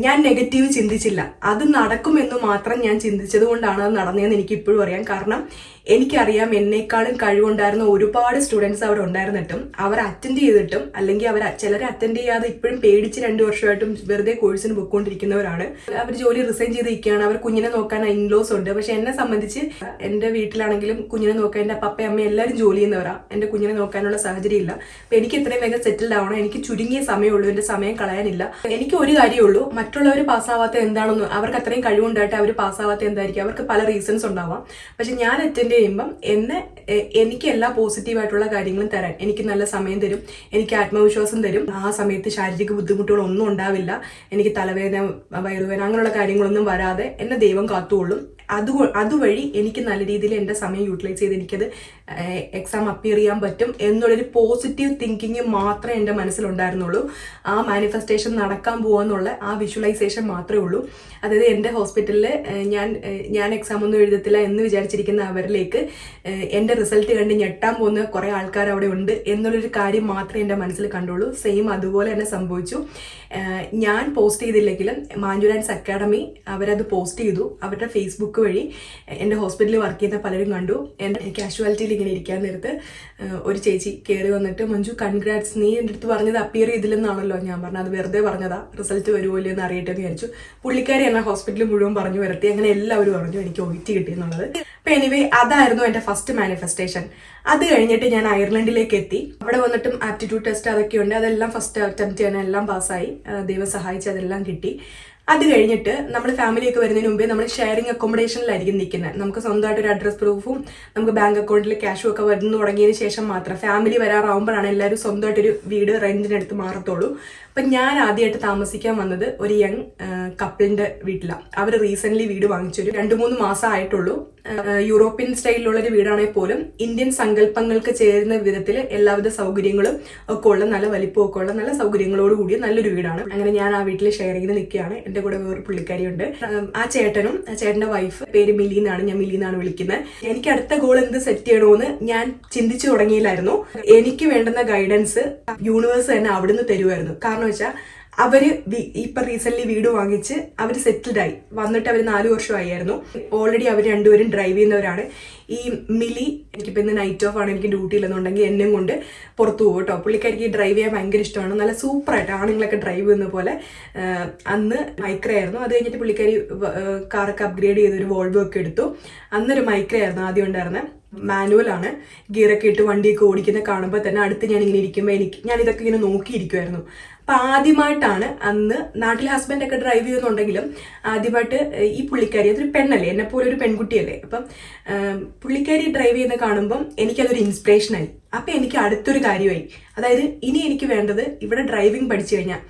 ഞാൻ നെഗറ്റീവ് ചിന്തിച്ചില്ല. അത് നടക്കുമെന്ന് മാത്രം ഞാൻ ചിന്തിച്ചത് കൊണ്ടാണ് അത് നടന്നതെന്ന് എനിക്ക് ഇപ്പോഴും അറിയാം. കാരണം എനിക്കറിയാം എന്നേക്കാളും കഴിവുണ്ടായിരുന്ന ഒരുപാട് സ്റ്റുഡൻസ് അവിടെ ഉണ്ടായിരുന്നിട്ടും അവർ അറ്റൻഡ് ചെയ്തിട്ടും, അല്ലെങ്കിൽ ചിലരെ അറ്റൻഡ് ചെയ്യാതെ ഇപ്പോഴും പേടിച്ച് 2 വർഷമായിട്ടും വെറുതെ കോഴ്സിന് പോയിക്കൊണ്ടിരിക്കുന്നവരാണ്. അവർ ജോലി റിസൈൻ ചെയ്തിരിക്കുകയാണ്. അവർ കുഞ്ഞിനെ നോക്കാൻ ഇൻലോസ് ഉണ്ട്. പക്ഷെ എന്നെ സംബന്ധിച്ച് എൻ്റെ വീട്ടിലാണെങ്കിലും കുഞ്ഞിനെ നോക്കാൻ എൻ്റെ പപ്പയും അമ്മയും എല്ലാവരും ജോലി ചെയ്യുന്നവരാണ്. എൻ്റെ കുഞ്ഞിനെ നോക്കാനുള്ള സാഹചര്യം ഇല്ല. അപ്പം എനിക്ക് എത്രയും വേഗം സെറ്റിൽഡ് ആവണം. എനിക്ക് ചുരുങ്ങിയ സമയമുള്ളൂ, എൻ്റെ സമയം കളയാനില്ല. എനിക്ക് ഒരു കാര്യമുള്ളൂ, മറ്റുള്ളവർ പാസ്സാവാത്ത എന്താണെന്ന്, അവർക്ക് അത്രയും കഴിവുണ്ടായിട്ട് അവർ പാസ്സാവാത്ത എന്തായിരിക്കും, അവർക്ക് പല റീസൺസ് ഉണ്ടാവാം. പക്ഷെ ഞാൻ അറ്റൻഡ് ചെയ്യുമ്പം എനിക്ക് എല്ലാ പോസിറ്റീവായിട്ടുള്ള കാര്യങ്ങളും തരാൻ എനിക്ക് നല്ല സമയം തരും, എനിക്ക് ആത്മവിശ്വാസം തരും. ആ സമയത്ത് ശാരീരിക ബുദ്ധിമുട്ടുകളൊന്നും ഉണ്ടാവില്ല. എനിക്ക് തലവേദന, വയറുവേദന അങ്ങനെയുള്ള കാര്യങ്ങളൊന്നും വരാതെ എന്നെ ദൈവം കാത്തുകൊള്ളും. അതുവഴി എനിക്ക് നല്ല രീതിയിൽ എൻ്റെ സമയം യൂട്ടിലൈസ് ചെയ്ത് എനിക്കത് എക്സാം അപ്പിയർ ചെയ്യാൻ പറ്റും എന്നുള്ളൊരു പോസിറ്റീവ് തിങ്കിങ് മാത്രമേ എൻ്റെ മനസ്സിലുണ്ടായിരുന്നുള്ളൂ. ആ മാനിഫെസ്റ്റേഷൻ നടക്കാൻ പോകാന്നുള്ള ആ വിഷ്വലൈസേഷൻ മാത്രമേ ഉള്ളൂ. അതായത് എൻ്റെ ഹോസ്പിറ്റലിൽ ഞാൻ എക്സാം ഒന്നും എഴുതത്തില്ല എന്ന് വിചാരിച്ചിരിക്കുന്ന അവരിലേക്ക് എൻ്റെ റിസൾട്ട് കണ്ട് ഞെട്ടാൻ പോകുന്ന കുറേ ആൾക്കാർ അവിടെ ഉണ്ട് എന്നുള്ളൊരു കാര്യം മാത്രമേ എൻ്റെ മനസ്സിൽ കണ്ടുള്ളൂ. സെയിം അതുപോലെ തന്നെ സംഭവിച്ചു. ഞാൻ പോസ്റ്റ് ചെയ്തില്ലെങ്കിലും മാഞ്ജുലാൻസ് അക്കാഡമി അവരത് പോസ്റ്റ് ചെയ്തു. അവരുടെ ഫേസ്ബുക്ക് വഴി എൻ്റെ ഹോസ്പിറ്റലിൽ വർക്ക് ചെയ്യുന്ന പലരും കണ്ടു. എൻ്റെ കാഷ്വാലിറ്റിയിൽ ഇങ്ങനെ ഇരിക്കാൻ നേരത്ത് ഒരു ചേച്ചി കയറി വന്നിട്ട്, മഞ്ജു കൺഗ്രാറ്റ്സ്, നീ എൻ്റെ അടുത്ത് പറഞ്ഞത് അപ്പിയർ ചെയ്തില്ലെന്നാണല്ലോ. ഞാൻ പറഞ്ഞു അത് വെറുതെ പറഞ്ഞതാ, റിസൾട്ട് വരുമല്ലോ എന്ന് അറിയട്ടെ എന്ന് വിചാരിച്ചു. പുള്ളിക്കാരി എന്നെ ഹോസ്പിറ്റലിൽ മുഴുവൻ പറഞ്ഞു വരത്തി. അങ്ങനെ എല്ലാവരും പറഞ്ഞു എനിക്ക് OIT കിട്ടിയെന്നുള്ളത്. അപ്പൊ എനിവേ അതായിരുന്നു എൻ്റെ ഫസ്റ്റ് മാനിഫെസ്റ്റേഷൻ. അത് കഴിഞ്ഞിട്ട് ഞാൻ അയർലൻഡിലേക്ക് എത്തി. അവിടെ വന്നിട്ടും ആപ്റ്റിറ്റ്യൂഡ് ടെസ്റ്റ് അതൊക്കെ ഉണ്ട്. അതെല്ലാം ഫസ്റ്റ് അറ്റംപ്റ്റ് ചെയ്യാൻ എല്ലാം പാസ്സായി. ദൈവം സഹായിച്ച് അതെല്ലാം കിട്ടി. അത് കഴിഞ്ഞിട്ട് നമ്മൾ ഫാമിലിയൊക്കെ വരുന്നതിന് മുമ്പേ നമ്മൾ ഷെയറിംഗ് അക്കോമഡേഷനിലായിരിക്കും നിൽക്കുന്നത്. നമുക്ക് സ്വന്തമായിട്ട് ഒരു അഡ്രസ് പ്രൂഫും നമുക്ക് ബാങ്ക് അക്കൗണ്ടിൽ ക്യാഷും ഒക്കെ വന്നു തുടങ്ങിയതിന് ശേഷം മാത്രം ഫാമിലി വരാറാവുമ്പോഴാണ് എല്ലാവരും സ്വന്തമായിട്ടൊരു വീട് റെന്റിനെടുത്ത് മാറത്തുള്ളൂ. അപ്പം ഞാൻ ആദ്യമായിട്ട് താമസിക്കാൻ വന്നത് ഒരു യങ് കപ്പിളിന്റെ വീട്ടിലാണ്. അവർ റീസെന്റ് വീട് വാങ്ങിച്ചൊരു 2-3 മാസം ആയിട്ടുള്ളൂ. യൂറോപ്യൻ സ്റ്റൈലിലുള്ള ഒരു വീടാണെങ്കിൽ പോലും ഇന്ത്യൻ സങ്കല്പങ്ങൾക്ക് ചേരുന്ന വിധത്തിൽ എല്ലാവിധ സൗകര്യങ്ങളും ഒക്കെ ഉള്ള, നല്ല വലിപ്പമൊക്കെ ഉള്ള, നല്ല സൗകര്യങ്ങളോട് കൂടിയ നല്ലൊരു വീടാണ്. അങ്ങനെ ഞാൻ ആ വീട്ടിൽ ഷെയറിങ്ങിന് നിൽക്കുകയാണ്. എൻ്റെ കൂടെ വേറൊരു പുള്ളിക്കാരിയുണ്ട്. ആ ചേട്ടന്റെ വൈഫ് പേര് മിലി എന്നാണ്. ഞാൻ മിലി എന്നാണ് വിളിക്കുന്നത്. എനിക്ക് അടുത്ത ഗോൾ എന്ത് സെറ്റ് ചെയ്യണമെന്ന് ഞാൻ ചിന്തിച്ചു തുടങ്ങിയില്ലായിരുന്നു. എനിക്ക് വേണ്ടുന്ന ഗൈഡൻസ് യൂണിവേഴ്സ് തന്നെ അവിടുന്ന് തരുമായിരുന്നു. കാരണം വെച്ചാൽ അവര് ഇപ്പൊ റീസെന്റ് വീട് വാങ്ങിച്ച് അവർ സെറ്റിൽഡ് ആയി വന്നിട്ട് അവർ 4 വർഷമായിരുന്നു. ഓൾറെഡി അവർ രണ്ടുപേരും ഡ്രൈവ് ചെയ്യുന്നവരാണ്. ഈ മിലി, എനിക്കിപ്പോൾ ഇന്ന് നൈറ്റ് ഓഫ് ആണ്, എനിക്ക് ഡ്യൂട്ടി ഇല്ലെന്നുണ്ടെങ്കിൽ എന്നെയും കൊണ്ട് പുറത്തു പോകും കേട്ടോ. പുള്ളിക്കാരിക്ക് ഡ്രൈവ് ചെയ്യാൻ ഭയങ്കര ഇഷ്ടമാണ്. നല്ല സൂപ്പറായിട്ട് ആണുങ്ങളൊക്കെ ഡ്രൈവ് ചെയ്യുന്ന പോലെ. അന്ന് മൈക്ര ആയിരുന്നു. അത് കഴിഞ്ഞിട്ട് പുള്ളിക്കാരി കാറൊക്കെ അപ്ഗ്രേഡ് ചെയ്തൊരു വോൾവോ ഒക്കെ എടുത്തു. അന്നൊരു മൈക്ര ആയിരുന്നു ആദ്യം ഉണ്ടായിരുന്നത്. മാനുവലാണ്. ഗിയറൊക്കെ ഇട്ട് വണ്ടിയൊക്കെ ഓടിക്കുന്ന കാണുമ്പോൾ തന്നെ അടുത്ത് ഞാൻ ഇങ്ങനെ ഇരിക്കുമ്പോൾ ഞാൻ ഇതൊക്കെ ഇങ്ങനെ നോക്കിയിരിക്കുമായിരുന്നു. അപ്പം ആദ്യമായിട്ടാണ് അന്ന് നാട്ടിൽ ഹസ്ബൻഡൊക്കെ ഡ്രൈവ് ചെയ്യുന്നുണ്ടെങ്കിലും ആദ്യമായിട്ട് ഈ പുള്ളിക്കാരി, അതൊരു പെണ്ണല്ലേ, എന്നെപ്പോലെ ഒരു പെൺകുട്ടിയല്ലേ. അപ്പം പുള്ളിക്കാരി ഡ്രൈവ് ചെയ്യുന്ന കാണുമ്പം എനിക്കതൊരു ഇൻസ്പിറേഷനായി. അപ്പൊ എനിക്ക് അടുത്തൊരു കാര്യമായി, അതായത് ഇനി എനിക്ക് വേണ്ടത് ഇവിടെ ഡ്രൈവിംഗ് പഠിച്ചു കഴിഞ്ഞാൽ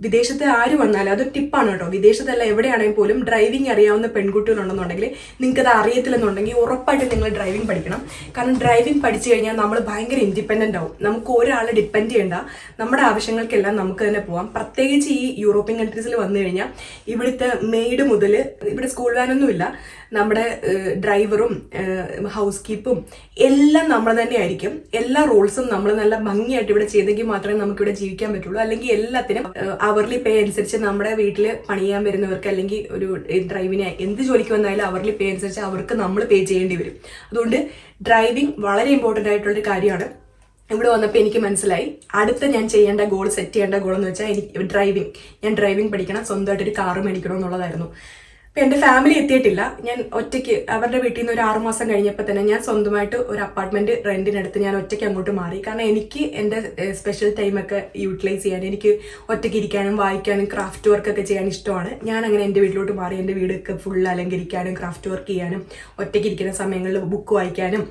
വിദേശത്ത് ആര് വന്നാലും, അതൊരു ടിപ്പാണ് കേട്ടോ, വിദേശത്തല്ല എവിടെയാണെങ്കിൽ പോലും ഡ്രൈവിംഗ് അറിയാവുന്ന പെൺകുട്ടികളുണ്ടെന്നുണ്ടെങ്കിൽ, നിങ്ങൾക്ക് അത് അറിയത്തില്ലെന്നുണ്ടെങ്കിൽ ഉറപ്പായിട്ടും നിങ്ങൾ ഡ്രൈവിംഗ് പഠിക്കണം. കാരണം ഡ്രൈവിംഗ് പഠിച്ചു കഴിഞ്ഞാൽ നമ്മൾ ഭയങ്കര ഇൻഡിപെൻഡന്റ് ആവും. നമുക്ക് ഒരാളെ ഡിപ്പെൻഡ് ചെയ്യേണ്ട, നമ്മുടെ ആവശ്യങ്ങൾക്കെല്ലാം നമുക്ക് തന്നെ പോവാം. പ്രത്യേകിച്ച് ഈ യൂറോപ്യൻ കൺട്രീസിൽ വന്നു കഴിഞ്ഞാൽ ഇവിടുത്തെ മെയ്ഡ് മുതൽ, ഇവിടെ സ്കൂൾ വാനൊന്നുമില്ല, നമ്മുടെ ഡ്രൈവറും ഹൗസ് കീപ്പും എല്ലാം നമ്മൾ തന്നെ ആയിരിക്കും. എല്ലാ റൂൾസും നമ്മൾ നല്ല ഭംഗിയായിട്ട് ഇവിടെ ചെയ്തെങ്കിൽ മാത്രമേ നമുക്ക് ഇവിടെ ജീവിക്കാൻ പറ്റുള്ളൂ. അല്ലെങ്കിൽ എല്ലാത്തിനും അവർലി പേ അനുസരിച്ച് നമ്മുടെ വീട്ടിൽ പണിയാൻ വരുന്നവർക്ക്, അല്ലെങ്കിൽ ഒരു ഡ്രൈവിനെ എന്ത് ജോലിക്ക് വന്നാലും അവർലി പേ അനുസരിച്ച് അവർക്ക് നമ്മൾ പേ ചെയ്യേണ്ടി വരും. അതുകൊണ്ട് ഡ്രൈവിംഗ് വളരെ ഇമ്പോർട്ടൻ്റ് ആയിട്ടുള്ളൊരു കാര്യമാണ്. ഇവിടെ വന്നപ്പോൾ എനിക്ക് മനസ്സിലായി, അടുത്ത ഞാൻ ചെയ്യേണ്ട ഗോൾ, സെറ്റ് ചെയ്യേണ്ട ഗോൾ എന്ന് വെച്ചാൽ എനിക്ക് ഞാൻ ഡ്രൈവിംഗ് പഠിക്കണം, സ്വന്തമായിട്ടൊരു കാറ് മേടിക്കണം എന്നുള്ളതായിരുന്നു. അപ്പം എൻ്റെ ഫാമിലി എത്തിയിട്ടില്ല. ഞാൻ ഒറ്റയ്ക്ക് അവരുടെ വീട്ടിൽ നിന്ന് ഒരു 6 മാസം കഴിഞ്ഞപ്പോൾ തന്നെ ഞാൻ സ്വന്തമായിട്ട് ഒരു അപ്പാർട്ട്മെന്റ് റെന്റിനെടുത്ത് ഞാൻ ഒറ്റയ്ക്ക് അങ്ങോട്ട് മാറി. കാരണം എനിക്ക് എൻ്റെ സ്പെഷ്യൽ ടൈമൊക്കെ യൂട്ടിലൈസ് ചെയ്യാൻ, എനിക്ക് ഒറ്റയ്ക്ക് ഇരിക്കാനും വായിക്കാനും ക്രാഫ്റ്റ് വർക്കൊക്കെ ചെയ്യാൻ ഇഷ്ടമാണ്. ഞാൻ അങ്ങനെ എൻ്റെ വീട്ടിലോട്ട് മാറി. എൻ്റെ വീടൊക്കെ ഫുൾ അലങ്കരിക്കാനും ക്രാഫ്റ്റ് വർക്ക് ചെയ്യാനും ഒറ്റയ്ക്ക് ഇരിക്കുന്ന സമയങ്ങളിൽ ബുക്ക് വായിക്കാനും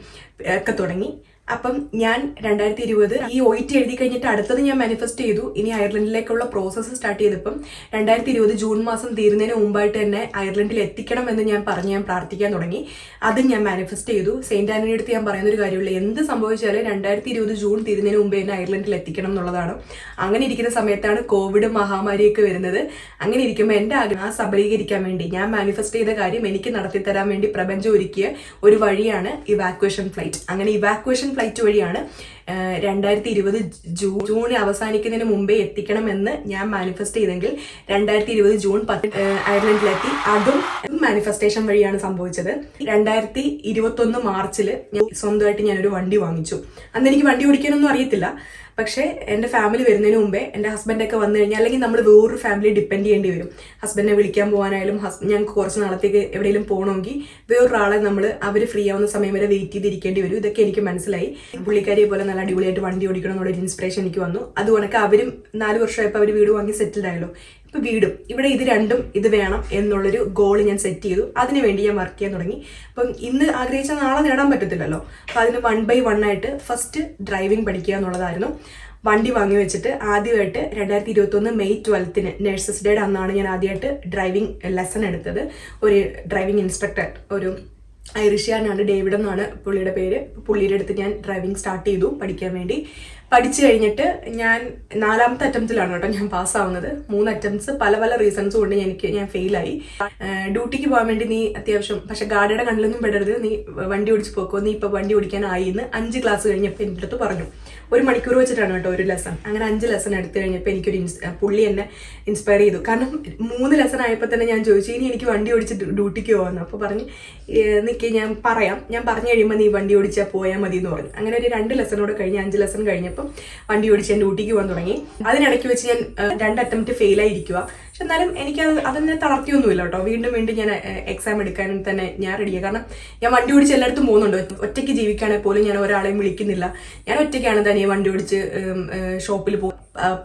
ഒക്കെ തുടങ്ങി. അപ്പം ഞാൻ 2020 ഈ OET എഴുതി കഴിഞ്ഞിട്ട് അടുത്തത് ഞാൻ മാനിഫെസ്റ്റ് ചെയ്തു. ഇനി അയർലൻഡിലേക്കുള്ള പ്രോസസ്സ് സ്റ്റാർട്ട് ചെയ്തപ്പം 2020 ജൂൺ മാസം തീരുന്നതിന് മുമ്പായിട്ട് തന്നെ അയർലൻഡിൽ എത്തിക്കണം എന്ന് ഞാൻ പ്രാർത്ഥിക്കാൻ തുടങ്ങി. അതും ഞാൻ മാനിഫെസ്റ്റ് ചെയ്തു. സെയിന്റ് ആന്റണി അടുത്ത് ഞാൻ പറയുന്നൊരു കാര്യമുള്ളൂ, എന്ത് സംഭവിച്ചാലും 2020 ജൂൺ തീരുന്നതിന് മുമ്പേ തന്നെ അയർലൻഡിൽ എത്തിക്കണം എന്നുള്ളതാണ്. അങ്ങനെ ഇരിക്കുന്ന സമയത്താണ് കോവിഡ് മഹാമാരിയൊക്കെ വരുന്നത്. അങ്ങനെ ഇരിക്കുമ്പോൾ എൻ്റെ ആഗ്രഹം സബലീകരിക്കാൻ വേണ്ടി ഞാൻ മാനിഫെസ്റ്റ് ചെയ്ത കാര്യം എനിക്ക് നടത്തിത്തരാൻ വേണ്ടി പ്രപഞ്ചം ഒരുക്കിയ ഒരു വഴിയാണ് ഇവാക്വേഷൻ ഫ്ലൈറ്റ്. അങ്ങനെ ഇവാക്വേഷൻ ഫ്ലൈറ്റ് വഴിയാണ് 2020 ജൂൺ അവസാനിക്കുന്നതിന് മുമ്പേ എത്തിക്കണമെന്ന് ഞാൻ മാനിഫെസ്റ്റ് ചെയ്തെങ്കിൽ 2020 ജൂൺ 10 അയർലൻഡിലെത്തി. അതും മാനിഫെസ്റ്റേഷൻ വഴിയാണ് സംഭവിച്ചത്. 2021 മാർച്ചിൽ സ്വന്തമായിട്ട് ഞാനൊരു വണ്ടി വാങ്ങിച്ചു. അന്ന് എനിക്ക് വണ്ടി ഓടിക്കാനൊന്നും അറിയത്തില്ല. പക്ഷേ എൻ്റെ ഫാമിലി വരുന്നതിന് മുമ്പേ എൻ്റെ ഹസ്ബൻഡൊക്കെ വന്നു കഴിഞ്ഞാൽ, അല്ലെങ്കിൽ നമ്മൾ വേറൊരു ഫാമിലി ഡിപ്പെൻഡ് ചെയ്യേണ്ടി വരും. ഹസ്ബൻഡിനെ വിളിക്കാൻ പോകാനായാലും, ഞങ്ങൾക്ക് കുറച്ച് നാളത്തേക്ക് എവിടെയെങ്കിലും പോകണമെങ്കിൽ വേറൊരാളെ അവർ ഫ്രീ ആവുന്ന സമയം വരെ വെയിറ്റ് ചെയ്തിരിക്കേണ്ടി വരും. ഇതൊക്കെ എനിക്ക് മനസ്സിലായി. പുള്ളിക്കാരിയെ പോലെ നല്ല അടിപൊളിയായിട്ട് വണ്ടി ഓടിക്കണം എന്നുള്ളൊരു ഇൻസ്പിറേഷൻ എനിക്ക് വന്നു. അതുകൊണ്ടൊക്കെ അവരും 4 വർഷമായപ്പോൾ അവർ വീട് വാങ്ങി സെറ്റിൽഡ് ആയല്ലോ. ഇപ്പൊ വീടും ഇവിടെ ഇത് രണ്ടും ഇത് വേണം എന്നുള്ളൊരു ഗോൾ ഞാൻ സെറ്റ് ചെയ്തു. അതിനുവേണ്ടി ഞാൻ വർക്ക് ചെയ്യാൻ തുടങ്ങി. അപ്പം ഇന്ന് ആഗ്രഹിച്ചാൽ നാളെ നേടാൻ പറ്റത്തില്ലല്ലോ. അപ്പൊ അതിന് 1 by 1 ആയിട്ട് ഫസ്റ്റ് ഡ്രൈവിംഗ് പഠിക്കുക എന്നുള്ളതായിരുന്നു. വണ്ടി വാങ്ങി വെച്ചിട്ട് ആദ്യമായിട്ട് 2021 മെയ് 12 നഴ്സസ് ഡേയുടെ അന്നാണ് ഞാൻ ആദ്യമായിട്ട് ഡ്രൈവിംഗ് ലെസൺ എടുത്തത്. ഒരു ഡ്രൈവിംഗ് ഇൻസ്ട്രക്ടർ, ഒരു ഐറിഷ്യാനാണ്, ഡേവിഡ് എന്നാണ് പുള്ളിയുടെ പേര്. പുള്ളിയുടെ അടുത്ത് ഞാൻ ഡ്രൈവിംഗ് സ്റ്റാർട്ട് ചെയ്തു പഠിക്കാൻ വേണ്ടി. പഠിച്ചു കഴിഞ്ഞിട്ട് ഞാൻ 4ാമത്തെ അറ്റംപ്റ്റിലാണ് കേട്ടോ ഞാൻ പാസ്സാവുന്നത്. 3 അറ്റംപ്റ്റ്സ് പല റീസൺസ് കൊണ്ട് ഞാൻ ഫെയിലായി. ഡ്യൂട്ടിക്ക് പോകാൻ വേണ്ടി നീ അത്യാവശ്യം, പക്ഷെ ഗാഡിയുടെ കണ്ണിലൊന്നും പെടരുത്, നീ വണ്ടി ഓടിച്ച് പോക്കോ, നീ ഇപ്പൊ വണ്ടി ഓടിക്കാനായി എന്ന് 5 ക്ലാസ് കഴിഞ്ഞപ്പോൾ എൻ്റെ അടുത്ത് പറഞ്ഞു. 1 മണിക്കൂർ വെച്ചിട്ടാണ് കേട്ടോ ഒരു ലെസൺ. അങ്ങനെ 5 ലെസൺ എടുത്തു കഴിഞ്ഞപ്പോൾ എനിക്കൊരു പുള്ളി എന്നെ ഇൻസ്പയർ ചെയ്തു. കാരണം 3 ലെസൺ ആയപ്പോൾ തന്നെ ഞാൻ ചോദിച്ചു, ഇനി എനിക്ക് വണ്ടി ഓടിച്ച് ഡ്യൂട്ടിക്ക് പോകാമെന്ന്. അപ്പോൾ പറഞ്ഞു, നിൽക്കി ഞാൻ പറഞ്ഞു കഴിയുമ്പോൾ നീ വണ്ടി ഓടിച്ചാൽ പോയാൽ മതി എന്ന് പറഞ്ഞു. അങ്ങനെ ഒരു 2 ലെസണോട് കഴിഞ്ഞ് 5 ലെസൺ കഴിഞ്ഞപ്പോൾ വണ്ടി ഓടിച്ച് ഞാൻ ഡ്യൂട്ടിക്ക് പോകാൻ തുടങ്ങി. അതിനിടയ്ക്ക് വെച്ച് ഞാൻ 2 അറ്റംപ്റ്റ് ഫെയിലായിരിക്കുക. പക്ഷെ എന്നാലും എനിക്ക് അതെന്നെ തളർത്തിയൊന്നുമില്ല കേട്ടോ. വീണ്ടും ഞാൻ എക്സാം എടുക്കാനും തന്നെ ഞാൻ റെഡിയാണ്. കാരണം ഞാൻ വണ്ടി ഓടിച്ച് എല്ലായിടത്തും പോകുന്നുണ്ട്. ഒറ്റയ്ക്ക് ജീവിക്കുകയാണെങ്കിൽ പോലും ഞാൻ ഒരാളെയും വിളിക്കുന്നില്ല. ഞാൻ ഒറ്റയ്ക്കാണ് തന്നെ വണ്ടി ഓടിച്ച് ഷോപ്പിൽ പോകും.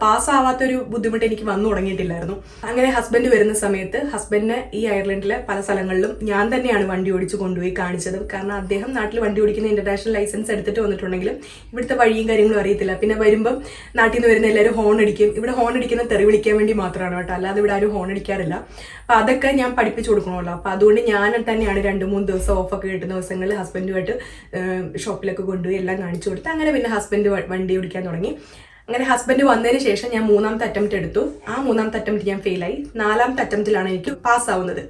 പാസ്സാവാത്തൊരു ബുദ്ധിമുട്ട് എനിക്ക് വന്നു തുടങ്ങിയിട്ടില്ലായിരുന്നു. അങ്ങനെ ഹസ്ബൻഡ് വരുന്ന സമയത്ത് ഹസ്ബൻഡിന് ഈ അയർലൻഡിലെ പല സ്ഥലങ്ങളിലും ഞാൻ തന്നെയാണ് വണ്ടി ഓടിച്ച് കൊണ്ടുപോയി കാണിച്ചത്. കാരണം അദ്ദേഹം നാട്ടിൽ വണ്ടി ഓടിക്കുന്ന ഇന്റർനാഷണൽ ലൈസൻസ് എടുത്തിട്ട് വന്നിട്ടുണ്ടെങ്കിലും ഇവിടുത്തെ വഴിയും കാര്യങ്ങളും അറിയത്തില്ല. പിന്നെ വരുമ്പം നാട്ടിൽ നിന്ന് വരുന്ന എല്ലാവരും ഹോൺ അടിക്കും. ഇവിടെ ഹോൺ അടിക്കുന്ന തെറി വിളിക്കാൻ വേണ്ടി മാത്രമാണ് കേട്ടോ, അല്ലാതെ ഇവിടെ ആരും ഹോൺ അടിക്കാറില്ല. അപ്പൊ അതൊക്കെ ഞാൻ പഠിപ്പിച്ചു കൊടുക്കണമല്ലോ. അപ്പൊ അതുകൊണ്ട് ഞാൻ തന്നെയാണ് 2-3 ദിവസം ഓഫൊക്കെ കിട്ടുന്ന ദിവസങ്ങളിൽ ഹസ്ബൻഡുമായിട്ട് ഷോപ്പിലൊക്കെ കൊണ്ടുപോയി എല്ലാം കാണിച്ചു കൊടുത്ത് അങ്ങനെ പിന്നെ ഹസ്ബൻഡ് വണ്ടി ഓടിക്കാൻ തുടങ്ങി. അങ്ങനെ ഹസ്ബൻഡ് വന്നതിന് ശേഷം ഞാൻ 3ാമത്തെ അറ്റംപ്റ്റ് എടുത്തു. ആ 3ാമത്തെ അറ്റംപ്റ്റ് ഞാൻ ഫെയിലായി. 4ാമത്തെ അറ്റംപ്റ്റിലാണ് എനിക്ക് പാസ്സാവുന്നത്.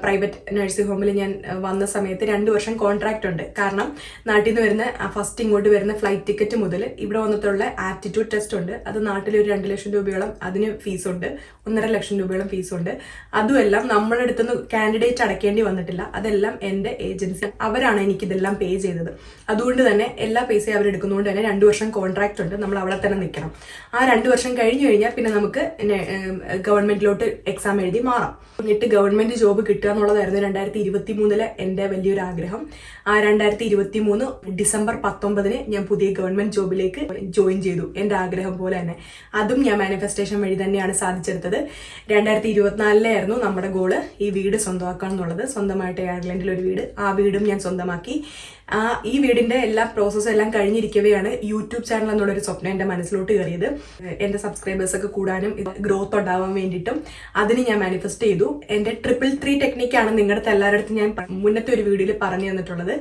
പ്രൈവറ്റ് നഴ്സിംഗ് ഹോമിൽ ഞാൻ വന്ന സമയത്ത് 2 വർഷം കോൺട്രാക്ട് ഉണ്ട്. കാരണം നാട്ടിൽ നിന്ന് വരുന്ന ഫസ്റ്റ് ഇങ്ങോട്ട് വരുന്ന ഫ്ലൈറ്റ് ടിക്കറ്റ് മുതൽ ഇവിടെ വന്നിട്ടുള്ള ആപ്റ്റിറ്റ്യൂഡ് ടെസ്റ്റ് ഉണ്ട്. അത് നാട്ടിൽ ഒരു 2 ലക്ഷം രൂപയോളം അതിന് ഫീസുണ്ട്. 1.5 ലക്ഷം രൂപയോളം ഫീസുണ്ട്. അതുമെല്ലാം നമ്മുടെ അടുത്തുനിന്ന് കാൻഡിഡേറ്റ് അടയ്ക്കേണ്ടി വന്നിട്ടില്ല. അതെല്ലാം എൻ്റെ ഏജൻസി, അവരാണ് എനിക്കിതെല്ലാം പേ ചെയ്തത്. അതുകൊണ്ട് തന്നെ എല്ലാ പൈസയും അവരെടുക്കുന്നതുകൊണ്ട് തന്നെ 2 വർഷം കോൺട്രാക്ട് ഉണ്ട്. നമ്മൾ അവിടെ തന്നെ നിൽക്കണം. ആ 2 വർഷം കഴിഞ്ഞു കഴിഞ്ഞാൽ പിന്നെ നമുക്ക് ഗവൺമെന്റിലോട്ട് എക്സാം എഴുതി മാറാം. എന്നിട്ട് ഗവൺമെന്റ് ജോബ് കിട്ടുക എന്നുള്ളതായിരുന്നു 2023 എൻ്റെ വലിയൊരു ആഗ്രഹം. ആ 2023 ഡിസംബർ 19 ഞാൻ പുതിയ ഗവൺമെന്റ് ജോബിലേക്ക് ജോയിൻ ചെയ്തു, എൻ്റെ ആഗ്രഹം പോലെ തന്നെ. അതും ഞാൻ മാനിഫെസ്റ്റേഷൻ വഴി തന്നെയാണ് സാധിച്ചെടുത്തത്. 2024 നമ്മുടെ ഗോള് ഈ വീട് സ്വന്തമാക്കണം എന്നുള്ളത്. സ്വന്തമായിട്ട് അയർലൻഡിൽ ഒരു വീട്, ആ വീടും ഞാൻ സ്വന്തമാക്കി. ഈ വീടിന്റെ എല്ലാ പ്രോസസ്സും എല്ലാം കഴിഞ്ഞിരിക്കവെയാണ് യൂട്യൂബ് ചാനൽ എന്നുള്ളൊരു സ്വപ്നം എൻ്റെ മനസ്സിലോട്ട് കയറിയത്. എൻ്റെ സബ്സ്ക്രൈബേഴ്സ് ഒക്കെ കൂടാനും ഗ്രോത്ത് ഉണ്ടാവാൻ വേണ്ടിയിട്ടും അതിന് ഞാൻ മാനിഫെസ്റ്റ് ചെയ്തു. എൻ്റെ 333 ടെക്നിക്കാണ് നിങ്ങളുടെ എല്ലാവരുടെ അടുത്തും ഞാൻ മുന്നത്തെ ഒരു വീഡിയോയിൽ പറഞ്ഞു തന്നിട്ടുള്ളത്.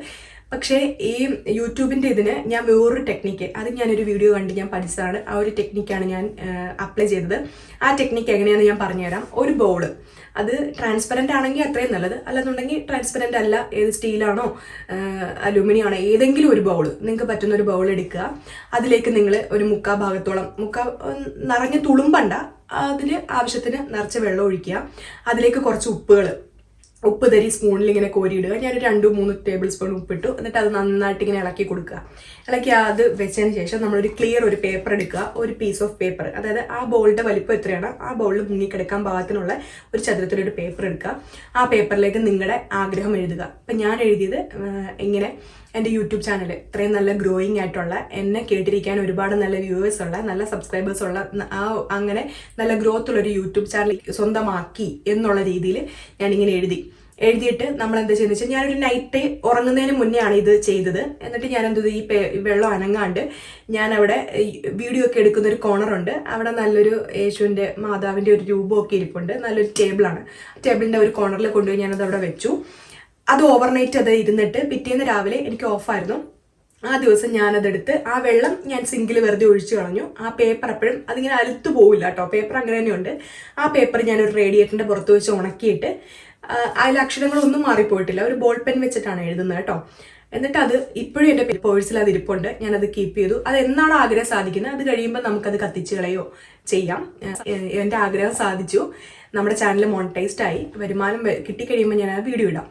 പക്ഷേ ഈ യൂട്യൂബിൻ്റെ ഇതിന് ഞാൻ വേറൊരു ടെക്നിക്ക്, അത് ഞാനൊരു വീഡിയോ കണ്ട് ഞാൻ പഠിച്ചതാണ്. ആ ഒരു ടെക്നിക്കാണ് ഞാൻ അപ്ലൈ ചെയ്തത്. ആ ടെക്നിക്ക് എങ്ങനെയാണെന്ന് ഞാൻ പറഞ്ഞുതരാം. ഒരു ബൗള്, അത് ട്രാൻസ്പെറൻ്റ് ആണെങ്കിൽ അത്രയും നല്ലത്, അല്ലെന്നുണ്ടെങ്കിൽ ട്രാൻസ്പെറൻ്റ് അല്ല, ഏത് സ്റ്റീലാണോ അലൂമിനിയം ആണോ ഏതെങ്കിലും ഒരു ബൗൾ, നിങ്ങൾക്ക് പറ്റുന്ന ഒരു ബൗൾ എടുക്കുക. അതിലേക്ക് നിങ്ങൾ ഒരു ഭാഗത്തോളം നിറഞ്ഞ തുളുമ്പണ്ട, അതിൽ ആവശ്യത്തിന് നിറച്ച് വെള്ളം ഒഴിക്കുക. അതിലേക്ക് കുറച്ച് ഉപ്പ് തരി സ്പൂണിൽ ഇങ്ങനെ കോരിയിടുക. ഞാനൊരു 2-3 ടേബിൾ സ്പൂൺ ഉപ്പിട്ടു. എന്നിട്ട് അത് നന്നായിട്ട് ഇങ്ങനെ ഇളക്കി കൊടുക്കുക. ഇളക്കി അത് വെച്ചതിന് ശേഷം നമ്മളൊരു ക്ലിയർ ഒരു പേപ്പർ എടുക്കുക, ഒരു പീസ് ഓഫ് പേപ്പർ, അതായത് ആ ബൗളിന്റെ വലിപ്പം എത്രയാണ് ആ ബൗളിൽ മുങ്ങിക്കിടക്കാൻ പാകത്തിനുള്ള ഒരു ചതുരത്തിലൊരു പേപ്പർ എടുക്കുക. ആ പേപ്പറിലേക്ക് നിങ്ങളുടെ ആഗ്രഹം എഴുതുക. അപ്പം ഞാൻ എഴുതിയത് ഇങ്ങനെ, എൻ്റെ യൂട്യൂബ് ചാനൽ ഇത്രയും നല്ല ഗ്രോയിങ് ആയിട്ടുള്ള, എന്നെ കേട്ടിരിക്കാൻ ഒരുപാട് നല്ല വ്യൂവേഴ്സ് ഉള്ള, നല്ല സബ്സ്ക്രൈബേഴ്സ് ഉള്ള, അങ്ങനെ നല്ല ഗ്രോത്ത് ഉള്ളൊരു യൂട്യൂബ് ചാനൽ സ്വന്തമാക്കി എന്നുള്ള രീതിയിൽ ഞാനിങ്ങനെ എഴുതിയിട്ട് നമ്മൾ എന്താ ചെയ്യുന്നത് വെച്ചാൽ, ഞാനൊരു നൈറ്റ് ഉറങ്ങുന്നതിന് മുന്നേ ആണ് ഇത് ചെയ്തത്. എന്നിട്ട് ഞാൻ എന്ത് ഈ വെള്ളം അനങ്ങാണ്ട് ഞാൻ അവിടെ വീഡിയോ ഒക്കെ എടുക്കുന്ന ഒരു കോർണറുണ്ട്, അവിടെ നല്ലൊരു യേശുവിൻ്റെ മാതാവിൻ്റെ ഒരു രൂപമൊക്കെ ഇരിപ്പുണ്ട്, നല്ലൊരു ടേബിളാണ്. ടേബിളിൻ്റെ ഒരു കോർണറിൽ കൊണ്ടുപോയി ഞാനത് അവിടെ വെച്ചു. അത് ഓവർനൈറ്റ് അത് ഇരുന്നിട്ട് പിറ്റേന്ന് രാവിലെ എനിക്ക് ഓഫായിരുന്നു. ആ ദിവസം ഞാനതെടുത്ത് ആ വെള്ളം ഞാൻ സിങ്കിൽ വെറുതെ ഒഴിച്ചു കളഞ്ഞു. ആ പേപ്പർ എപ്പോഴും അതിങ്ങനെ അലുത്തു പോവില്ല കേട്ടോ, പേപ്പർ അങ്ങനെ തന്നെയുണ്ട്. ആ പേപ്പർ ഞാനൊരു റേഡിയേറ്ററിൻ്റെ പുറത്ത് വെച്ച് ഉണക്കിയിട്ട് അതിൽ അക്ഷരങ്ങളൊന്നും മാറിപ്പോയിട്ടില്ല, ഒരു ബോൾ പെൻ വെച്ചിട്ടാണ് എഴുതുന്നത് കേട്ടോ. എന്നിട്ട് അത് ഇപ്പോഴും എൻ്റെ പേഴ്സിൽ അത് ഇരിപ്പുണ്ട്, ഞാനത് കീപ്പ് ചെയ്തു. അത് എന്നാണോ ആഗ്രഹം സാധിക്കുന്നത് അത് കഴിയുമ്പോൾ നമുക്കത് കത്തിച്ച് കളയോ ചെയ്യാം. എൻ്റെ ആഗ്രഹം സാധിച്ചു, നമ്മുടെ ചാനൽ മോണിറ്റൈസ്ഡ് ആയി, വരുമാനം കിട്ടിക്കഴിയുമ്പോൾ ഞാൻ ആ വീഡിയോ ഇടാം.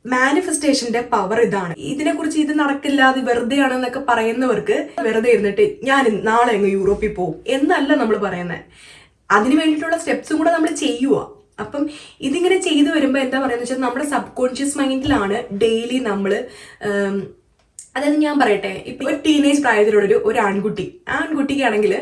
മാനിഫെസ്റ്റേഷന്റെ പവർ ഇതാണ്. ഇതിനെക്കുറിച്ച് ഇത് നടക്കില്ല, അത് വെറുതെ ആണെന്നൊക്കെ പറയുന്നവർക്ക് വെറുതെ ഇരുന്നിട്ട് ഞാൻ നാളെ അങ്ങ് യൂറോപ്പിൽ പോകും എന്നല്ല നമ്മൾ പറയുന്നത്. അതിന് വേണ്ടിയിട്ടുള്ള സ്റ്റെപ്സും കൂടെ നമ്മൾ ചെയ്യുക. അപ്പം ഇതിങ്ങനെ ചെയ്തു വരുമ്പോൾ എന്താ പറയുന്നത് വെച്ചാൽ, നമ്മുടെ സബ് കോൺഷ്യസ് മൈൻഡിലാണ് ഡെയിലി നമ്മൾ, അതായത് ഞാൻ പറയട്ടെ, ഇപ്പൊ ഒരു ടീനേജ് പ്രായത്തിലുള്ളൊരു ആൺകുട്ടിക്കാണെങ്കിൽ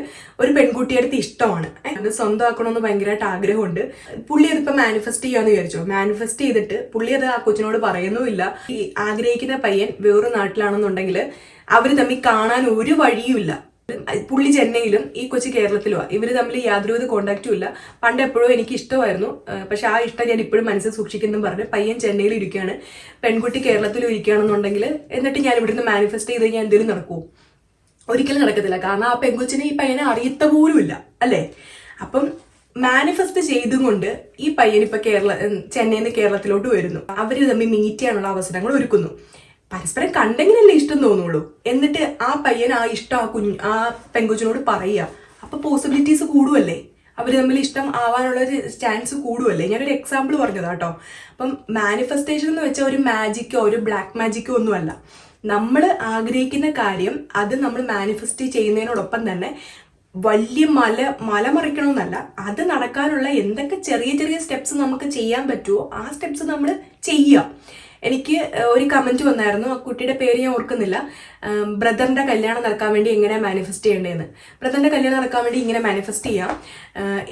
ഒരു പെൺകുട്ടിയുടെ അടുത്ത് ഇഷ്ടമാണ്, അത് സ്വന്തമാക്കണമെന്ന് ഭയങ്കരമായിട്ട് ആഗ്രഹമുണ്ട്. പുള്ളി അതിപ്പോ മാനിഫെസ്റ്റ് ചെയ്യാന്ന് വിചാരിച്ചോ, മാനിഫെസ്റ്റ് ചെയ്തിട്ട് പുള്ളി അത് ആ കൊച്ചിനോട് പറയുന്നുമില്ല. ഈ ആഗ്രഹിക്കുന്ന പയ്യൻ വേറൊരു നാട്ടിലാണെന്നുണ്ടെങ്കിൽ അവര് തമ്മിൽ കാണാൻ ഒരു വഴിയുമില്ല. പുള്ളി ചെന്നൈയിലും ഈ കൊച്ചി കേരളത്തിലുമാണ്, ഇവര് തമ്മിൽ യാതൊരുവിധ കോണ്ടാക്റ്റും ഇല്ല. പണ്ട് എപ്പോഴും എനിക്ക് ഇഷ്ടമായിരുന്നു, പക്ഷെ ആ ഇഷ്ടം ഞാൻ ഇപ്പോഴും മനസ്സിൽ സൂക്ഷിക്കുന്നു പറഞ്ഞ് പയ്യൻ ചെന്നൈയിൽ ഇരിക്കുകയാണ്, പെൺകുട്ടി കേരളത്തിലും ഇരിക്കുകയാണെന്നുണ്ടെങ്കിൽ, എന്നിട്ട് ഞാൻ ഇവിടുന്ന് മാനിഫെസ്റ്റ് ചെയ്ത് കഴിഞ്ഞാൽ എന്തെങ്കിലും നടക്കുമോ? ഒരിക്കലും നടക്കത്തില്ല. കാരണം ആ പെൺകൊച്ചിനെ ഈ പയ്യനെ അറിയത്ത പോലുമില്ല, അല്ലേ? അപ്പം മാനിഫെസ്റ്റ് ചെയ്തുകൊണ്ട് ഈ പയ്യൻ ഇപ്പൊ ചെന്നൈയിൽ നിന്ന് കേരളത്തിലോട്ട് വരുന്നു, അവര് തമ്മിൽ മീറ്റ് ചെയ്യാനുള്ള അവസരങ്ങൾ ഒരുക്കുന്നു. പരസ്പരം കണ്ടെങ്കിലല്ലേ ഇഷ്ടം തോന്നുള്ളൂ. എന്നിട്ട് ആ പയ്യൻ ആ ഇഷ്ടം ആ പെൺകൊച്ചിനോട് പറയുക. അപ്പൊ പോസിബിലിറ്റീസ് കൂടുമല്ലേ, അവർ തമ്മിൽ ഇഷ്ടം ആവാനുള്ള ഒരു ചാൻസ് കൂടുമല്ലേ. ഞാനൊരു എക്സാമ്പിൾ പറഞ്ഞതാ കേട്ടോ. അപ്പം മാനിഫെസ്റ്റേഷൻ എന്ന് വെച്ചാൽ ഒരു മാജിക്കോ ഒരു ബ്ലാക്ക് മാജിക്കോ ഒന്നുമല്ല. നമ്മൾ ആഗ്രഹിക്കുന്ന കാര്യം അത് നമ്മൾ മാനിഫെസ്റ്റ് ചെയ്യുന്നതിനോടൊപ്പം തന്നെ വലിയ മല മറിക്കണമെന്നല്ല, അത് നടക്കാനുള്ള എന്തൊക്കെ ചെറിയ ചെറിയ സ്റ്റെപ്സ് നമുക്ക് ചെയ്യാൻ പറ്റുമോ ആ സ്റ്റെപ്സ് നമ്മൾ ചെയ്യുക. എനിക്ക് ഒരു കമന്റ് വന്നായിരുന്നു, ആ കുട്ടിയുടെ പേര് ഞാൻ ഓർക്കുന്നില്ല, ബ്രദറിന്റെ കല്യാണം നടക്കാൻ വേണ്ടി എങ്ങനെ മാനിഫെസ്റ്റ് ചെയ്യേണ്ടതെന്ന്. ബ്രദറിന്റെ കല്യാണം നടക്കാൻ വേണ്ടി ഇങ്ങനെ മാനിഫെസ്റ്റ് ചെയ്യാം,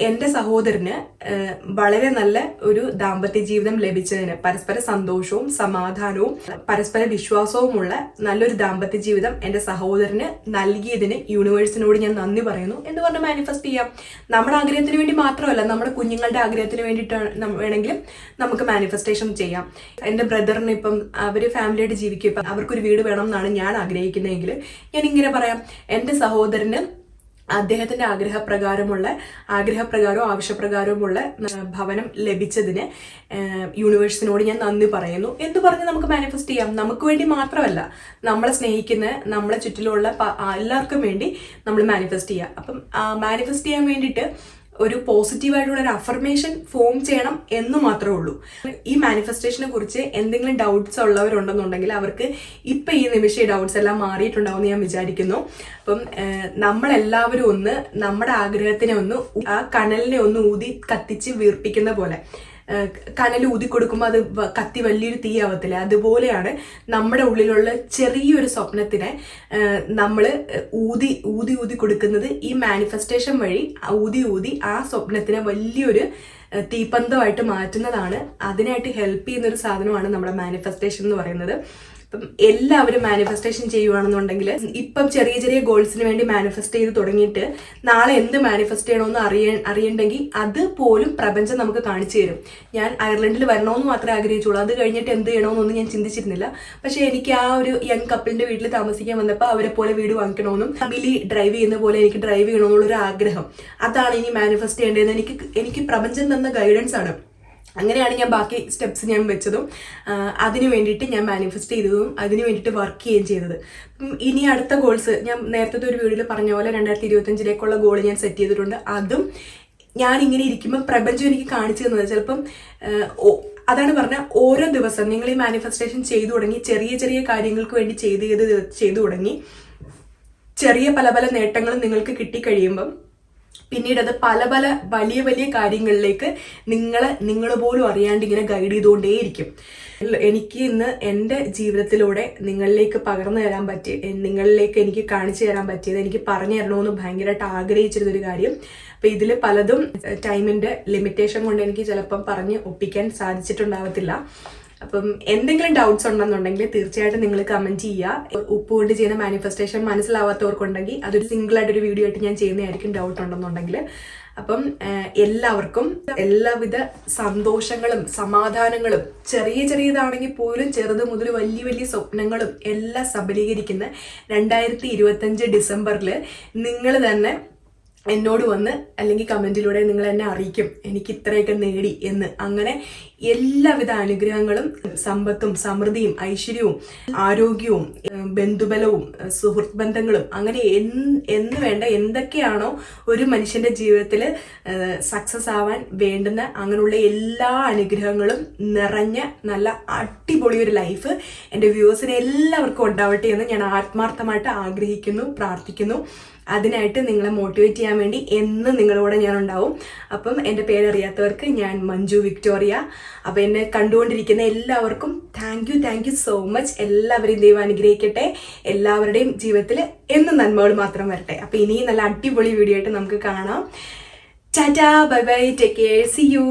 എൻ്റെ സഹോദരന് വളരെ നല്ല ഒരു ദാമ്പത്യ ജീവിതം ലഭിച്ചതിന്, പരസ്പര സന്തോഷവും സമാധാനവും പരസ്പര വിശ്വാസവുമുള്ള നല്ലൊരു ദാമ്പത്യ ജീവിതം എൻ്റെ സഹോദരന് നൽകിയതിന് യൂണിവേഴ്സിനോട് ഞാൻ നന്ദി പറയുന്നു എന്ന് പറഞ്ഞ് മാനിഫെസ്റ്റ് ചെയ്യാം. നമ്മുടെ ആഗ്രഹത്തിന് വേണ്ടി മാത്രമല്ല, നമ്മുടെ കുഞ്ഞുങ്ങളുടെ ആഗ്രഹത്തിന് വേണ്ടിയിട്ടാണ് വേണമെങ്കിലും നമുക്ക് മാനിഫെസ്റ്റേഷൻ ചെയ്യാം. എൻ്റെ ബ്രദറിന് ഇപ്പം അവര് ഫാമിലിയായിട്ട് ജീവിക്കും, ഇപ്പം അവർക്കൊരു വീട് വേണം എന്നാണ് ഞാൻ ആഗ്രഹിക്കുന്നതെങ്കിൽ ഞാൻ ഇങ്ങനെ പറയാം, എൻ്റെ സഹോദരന് അദ്ദേഹത്തിന്റെ ആഗ്രഹപ്രകാരവും ആവശ്യപ്രകാരവുമുള്ള ഭവനം ലഭിച്ചതിന് യൂണിവേഴ്സിനോട് ഞാൻ നന്ദി പറയുന്നു എന്ന് പറഞ്ഞ് നമുക്ക് മാനിഫെസ്റ്റ് ചെയ്യാം. നമുക്ക് വേണ്ടി മാത്രമല്ല, നമ്മളെ സ്നേഹിക്കുന്ന നമ്മളെ ചുറ്റിലുള്ള എല്ലാവർക്കും വേണ്ടി നമ്മൾ മാനിഫെസ്റ്റ് ചെയ്യാം. അപ്പം മാനിഫെസ്റ്റ് ചെയ്യാൻ വേണ്ടിയിട്ട് ഒരു പോസിറ്റീവായിട്ടുള്ള ഒരു അഫർമേഷൻ ഫോം ചെയ്യണം എന്ന് മാത്രമേ ഉള്ളൂ. ഈ മാനിഫെസ്റ്റേഷനെ കുറിച്ച് എന്തെങ്കിലും ഡൗട്ട്സ് ഉള്ളവരുണ്ടെന്നുണ്ടെങ്കിൽ അവർക്ക് ഇപ്പം ഈ നിമിഷം ഈ ഡൗട്ട്സ് എല്ലാം മാറിയിട്ടുണ്ടാവും എന്ന് ഞാൻ വിചാരിക്കുന്നു. അപ്പം നമ്മളെല്ലാവരും ഒന്ന് നമ്മുടെ ആഗ്രഹത്തിനെ ഒന്ന് ആ കനലിനെ ഒന്ന് ഊതി കത്തിച്ച് വീർപ്പിക്കുന്ന പോലെ, കനൽ ഊതി കൊടുക്കുമ്പോൾ അത് കത്തി വലിയൊരു തീ ആവത്തില്ല, അതുപോലെയാണ് നമ്മുടെ ഉള്ളിലുള്ള ചെറിയൊരു സ്വപ്നത്തിനെ നമ്മൾ ഊതി ഊതി ഊതി കൊടുക്കുന്നത്. ഈ മാനിഫെസ്റ്റേഷൻ വഴി ഊതി ആ സ്വപ്നത്തിനെ വലിയൊരു തീപ്പന്തമായിട്ട് മാറ്റുന്നതാണ്. അതിനായിട്ട് ഹെൽപ്പ് ചെയ്യുന്ന ഒരു സാധനമാണ് നമ്മുടെ മാനിഫെസ്റ്റേഷൻ എന്ന് പറയുന്നത്. അപ്പം എല്ലാവരും മാനിഫെസ്റ്റേഷൻ ചെയ്യുവാണെന്നുണ്ടെങ്കിൽ ഇപ്പം ചെറിയ ചെറിയ ഗോൾസിന് വേണ്ടി മാനിഫെസ്റ്റ് ചെയ്ത് തുടങ്ങിയിട്ട് നാളെ എന്ത് മാനിഫെസ്റ്റ് ചെയ്യണമെന്ന് അറിയണ്ടെങ്കിൽ അത് പോലും പ്രപഞ്ചം നമുക്ക് കാണിച്ചു തരും. ഞാൻ അയർലൻഡിൽ വരണമെന്ന് മാത്രമേ ആഗ്രഹിച്ചുള്ളൂ. അത് കഴിഞ്ഞിട്ട് എന്ത് ചെയ്യണമെന്നൊന്നും ഞാൻ ചിന്തിച്ചിരുന്നില്ല. പക്ഷെ എനിക്ക് ആ ഒരു യങ് കപ്പിളിന്റെ വീട്ടിൽ താമസിക്കാൻ വന്നപ്പോൾ അവരെ പോലെ വീട് വാങ്ങിക്കണമെന്നും ഫാമിലി ഡ്രൈവ് ചെയ്യുന്ന പോലെ എനിക്ക് ഡ്രൈവ് ചെയ്യണമെന്നുള്ളൊരു ആഗ്രഹം, അതാണ് ഇനി മാനിഫെസ്റ്റ് ചെയ്യേണ്ടതെന്ന് എനിക്ക് പ്രപഞ്ചം തന്ന ഗൈഡൻസ് ആണ്. അങ്ങനെയാണ് ഞാൻ ബാക്കി സ്റ്റെപ്സ് ഞാൻ വെച്ചതും അതിനു വേണ്ടിയിട്ട് ഞാൻ മാനിഫെസ്റ്റ് ചെയ്തതും അതിനു വേണ്ടിയിട്ട് വർക്ക് ചെയ്യുകയും ചെയ്തത്. ഇനി അടുത്ത ഗോൾസ് ഞാൻ നേരത്തെ ഒരു വീഡിയോയിൽ പറഞ്ഞ പോലെ 2025 ഗോൾ ഞാൻ സെറ്റ് ചെയ്തിട്ടുണ്ട്. അതും ഞാൻ ഇങ്ങനെ ഇരിക്കുമ്പോൾ പ്രപഞ്ചം എനിക്ക് കാണിച്ചു തന്നത് ചിലപ്പം അതാണ് പറഞ്ഞാൽ ഓരോ ദിവസം നിങ്ങൾ ഈ മാനിഫെസ്റ്റേഷൻ ചെയ്തു തുടങ്ങി, ചെറിയ ചെറിയ കാര്യങ്ങൾക്ക് വേണ്ടി ചെയ്തു തുടങ്ങി, ചെറിയ പല പല നേട്ടങ്ങളും നിങ്ങൾക്ക് കിട്ടിക്കഴിയുമ്പം പിന്നീട് അത് പല പല വലിയ വലിയ കാര്യങ്ങളിലേക്ക് നിങ്ങൾ പോലും അറിയാണ്ട് ഇങ്ങനെ ഗൈഡ് ചെയ്തുകൊണ്ടേയിരിക്കും. എനിക്ക് ഇന്ന് എൻ്റെ ജീവിതത്തിലൂടെ നിങ്ങളിലേക്ക് പകർന്നു തരാൻ പറ്റി, നിങ്ങളിലേക്ക് എനിക്ക് കാണിച്ചു തരാൻ പറ്റിയത്, എനിക്ക് പറഞ്ഞു തരണമെന്ന് ഭയങ്കരമായിട്ട് ആഗ്രഹിച്ചിരുന്നൊരു കാര്യം. അപ്പം ഇതിൽ പലതും ടൈമിൻ്റെ ലിമിറ്റേഷൻ കൊണ്ട് എനിക്ക് ചിലപ്പം പറഞ്ഞ് ഒപ്പിക്കാൻ സാധിച്ചിട്ടുണ്ടാവത്തില്ല. അപ്പം എന്തെങ്കിലും ഡൗട്ട്സ് ഉണ്ടെന്നുണ്ടെങ്കിൽ തീർച്ചയായിട്ടും നിങ്ങൾ കമന്റ് ചെയ്യുക. ഉപ്പ് കൊണ്ട് ചെയ്യുന്ന മാനിഫെസ്റ്റേഷൻ മനസ്സിലാവാത്തവർക്കുണ്ടെങ്കിൽ അതൊരു സിംഗിൾ ആയിട്ടൊരു വീഡിയോ ആയിട്ട് ഞാൻ ചെയ്യുന്നതായിരിക്കും, ഡൗട്ട് ഉണ്ടെന്നുണ്ടെങ്കിൽ. അപ്പം എല്ലാവർക്കും എല്ലാവിധ സന്തോഷങ്ങളും സമാധാനങ്ങളും, ചെറിയ ചെറിയതാണെങ്കിൽ പോലും ചെറുത് മുതൽ വലിയ വലിയ സ്വപ്നങ്ങളും എല്ലാം സബലീകരിക്കുന്ന 2025 ഡിസംബറിൽ നിങ്ങൾ തന്നെ എന്നോട് വന്ന് അല്ലെങ്കിൽ കമന്റിലൂടെ നിങ്ങൾ എന്നെ അറിയിക്കും എനിക്ക് ഇത്രയൊക്കെ നേടി എന്ന്. അങ്ങനെ എല്ലാവിധ അനുഗ്രഹങ്ങളും, സമ്പത്തും സമൃദ്ധിയും ഐശ്വര്യവും ആരോഗ്യവും ബന്ധുബലവും സുഹൃത്ത് ബന്ധങ്ങളും, അങ്ങനെ എന്ന് വേണ്ട എന്തൊക്കെയാണോ ഒരു മനുഷ്യന്റെ ജീവിതത്തിൽ സക്സസ് ആവാൻ വേണ്ടുന്ന അങ്ങനെയുള്ള എല്ലാ അനുഗ്രഹങ്ങളും നിറഞ്ഞ നല്ല അടിപൊളി ഒരു ലൈഫ് എൻ്റെ വ്യൂവേഴ്സിന് എല്ലാവർക്കും ഉണ്ടാവട്ടെ എന്ന് ഞാൻ ആത്മാർത്ഥമായിട്ട് ആഗ്രഹിക്കുന്നു, പ്രാർത്ഥിക്കുന്നു. അതിനായിട്ട് നിങ്ങളെ മോട്ടിവേറ്റ് ചെയ്യാൻ വേണ്ടി എന്നും നിങ്ങളോട് ഞാൻ ഉണ്ടാവും. അപ്പം എൻ്റെ പേരറിയാത്തവർക്ക് ഞാൻ മഞ്ജു വിക്ടോറിയ. അപ്പം എന്നെ കണ്ടുകൊണ്ടിരിക്കുന്ന എല്ലാവർക്കും താങ്ക് യു സോ മച്ച്. എല്ലാവരെയും ദൈവം അനുഗ്രഹിക്കട്ടെ. എല്ലാവരുടെയും ജീവിതത്തിൽ എന്നും നന്മകൾ മാത്രം വരട്ടെ. അപ്പം ഇനിയും നല്ല അടിപൊളി വീഡിയോ ആയിട്ട് നമുക്ക് കാണാം. Tata, bye bye, take care, see U.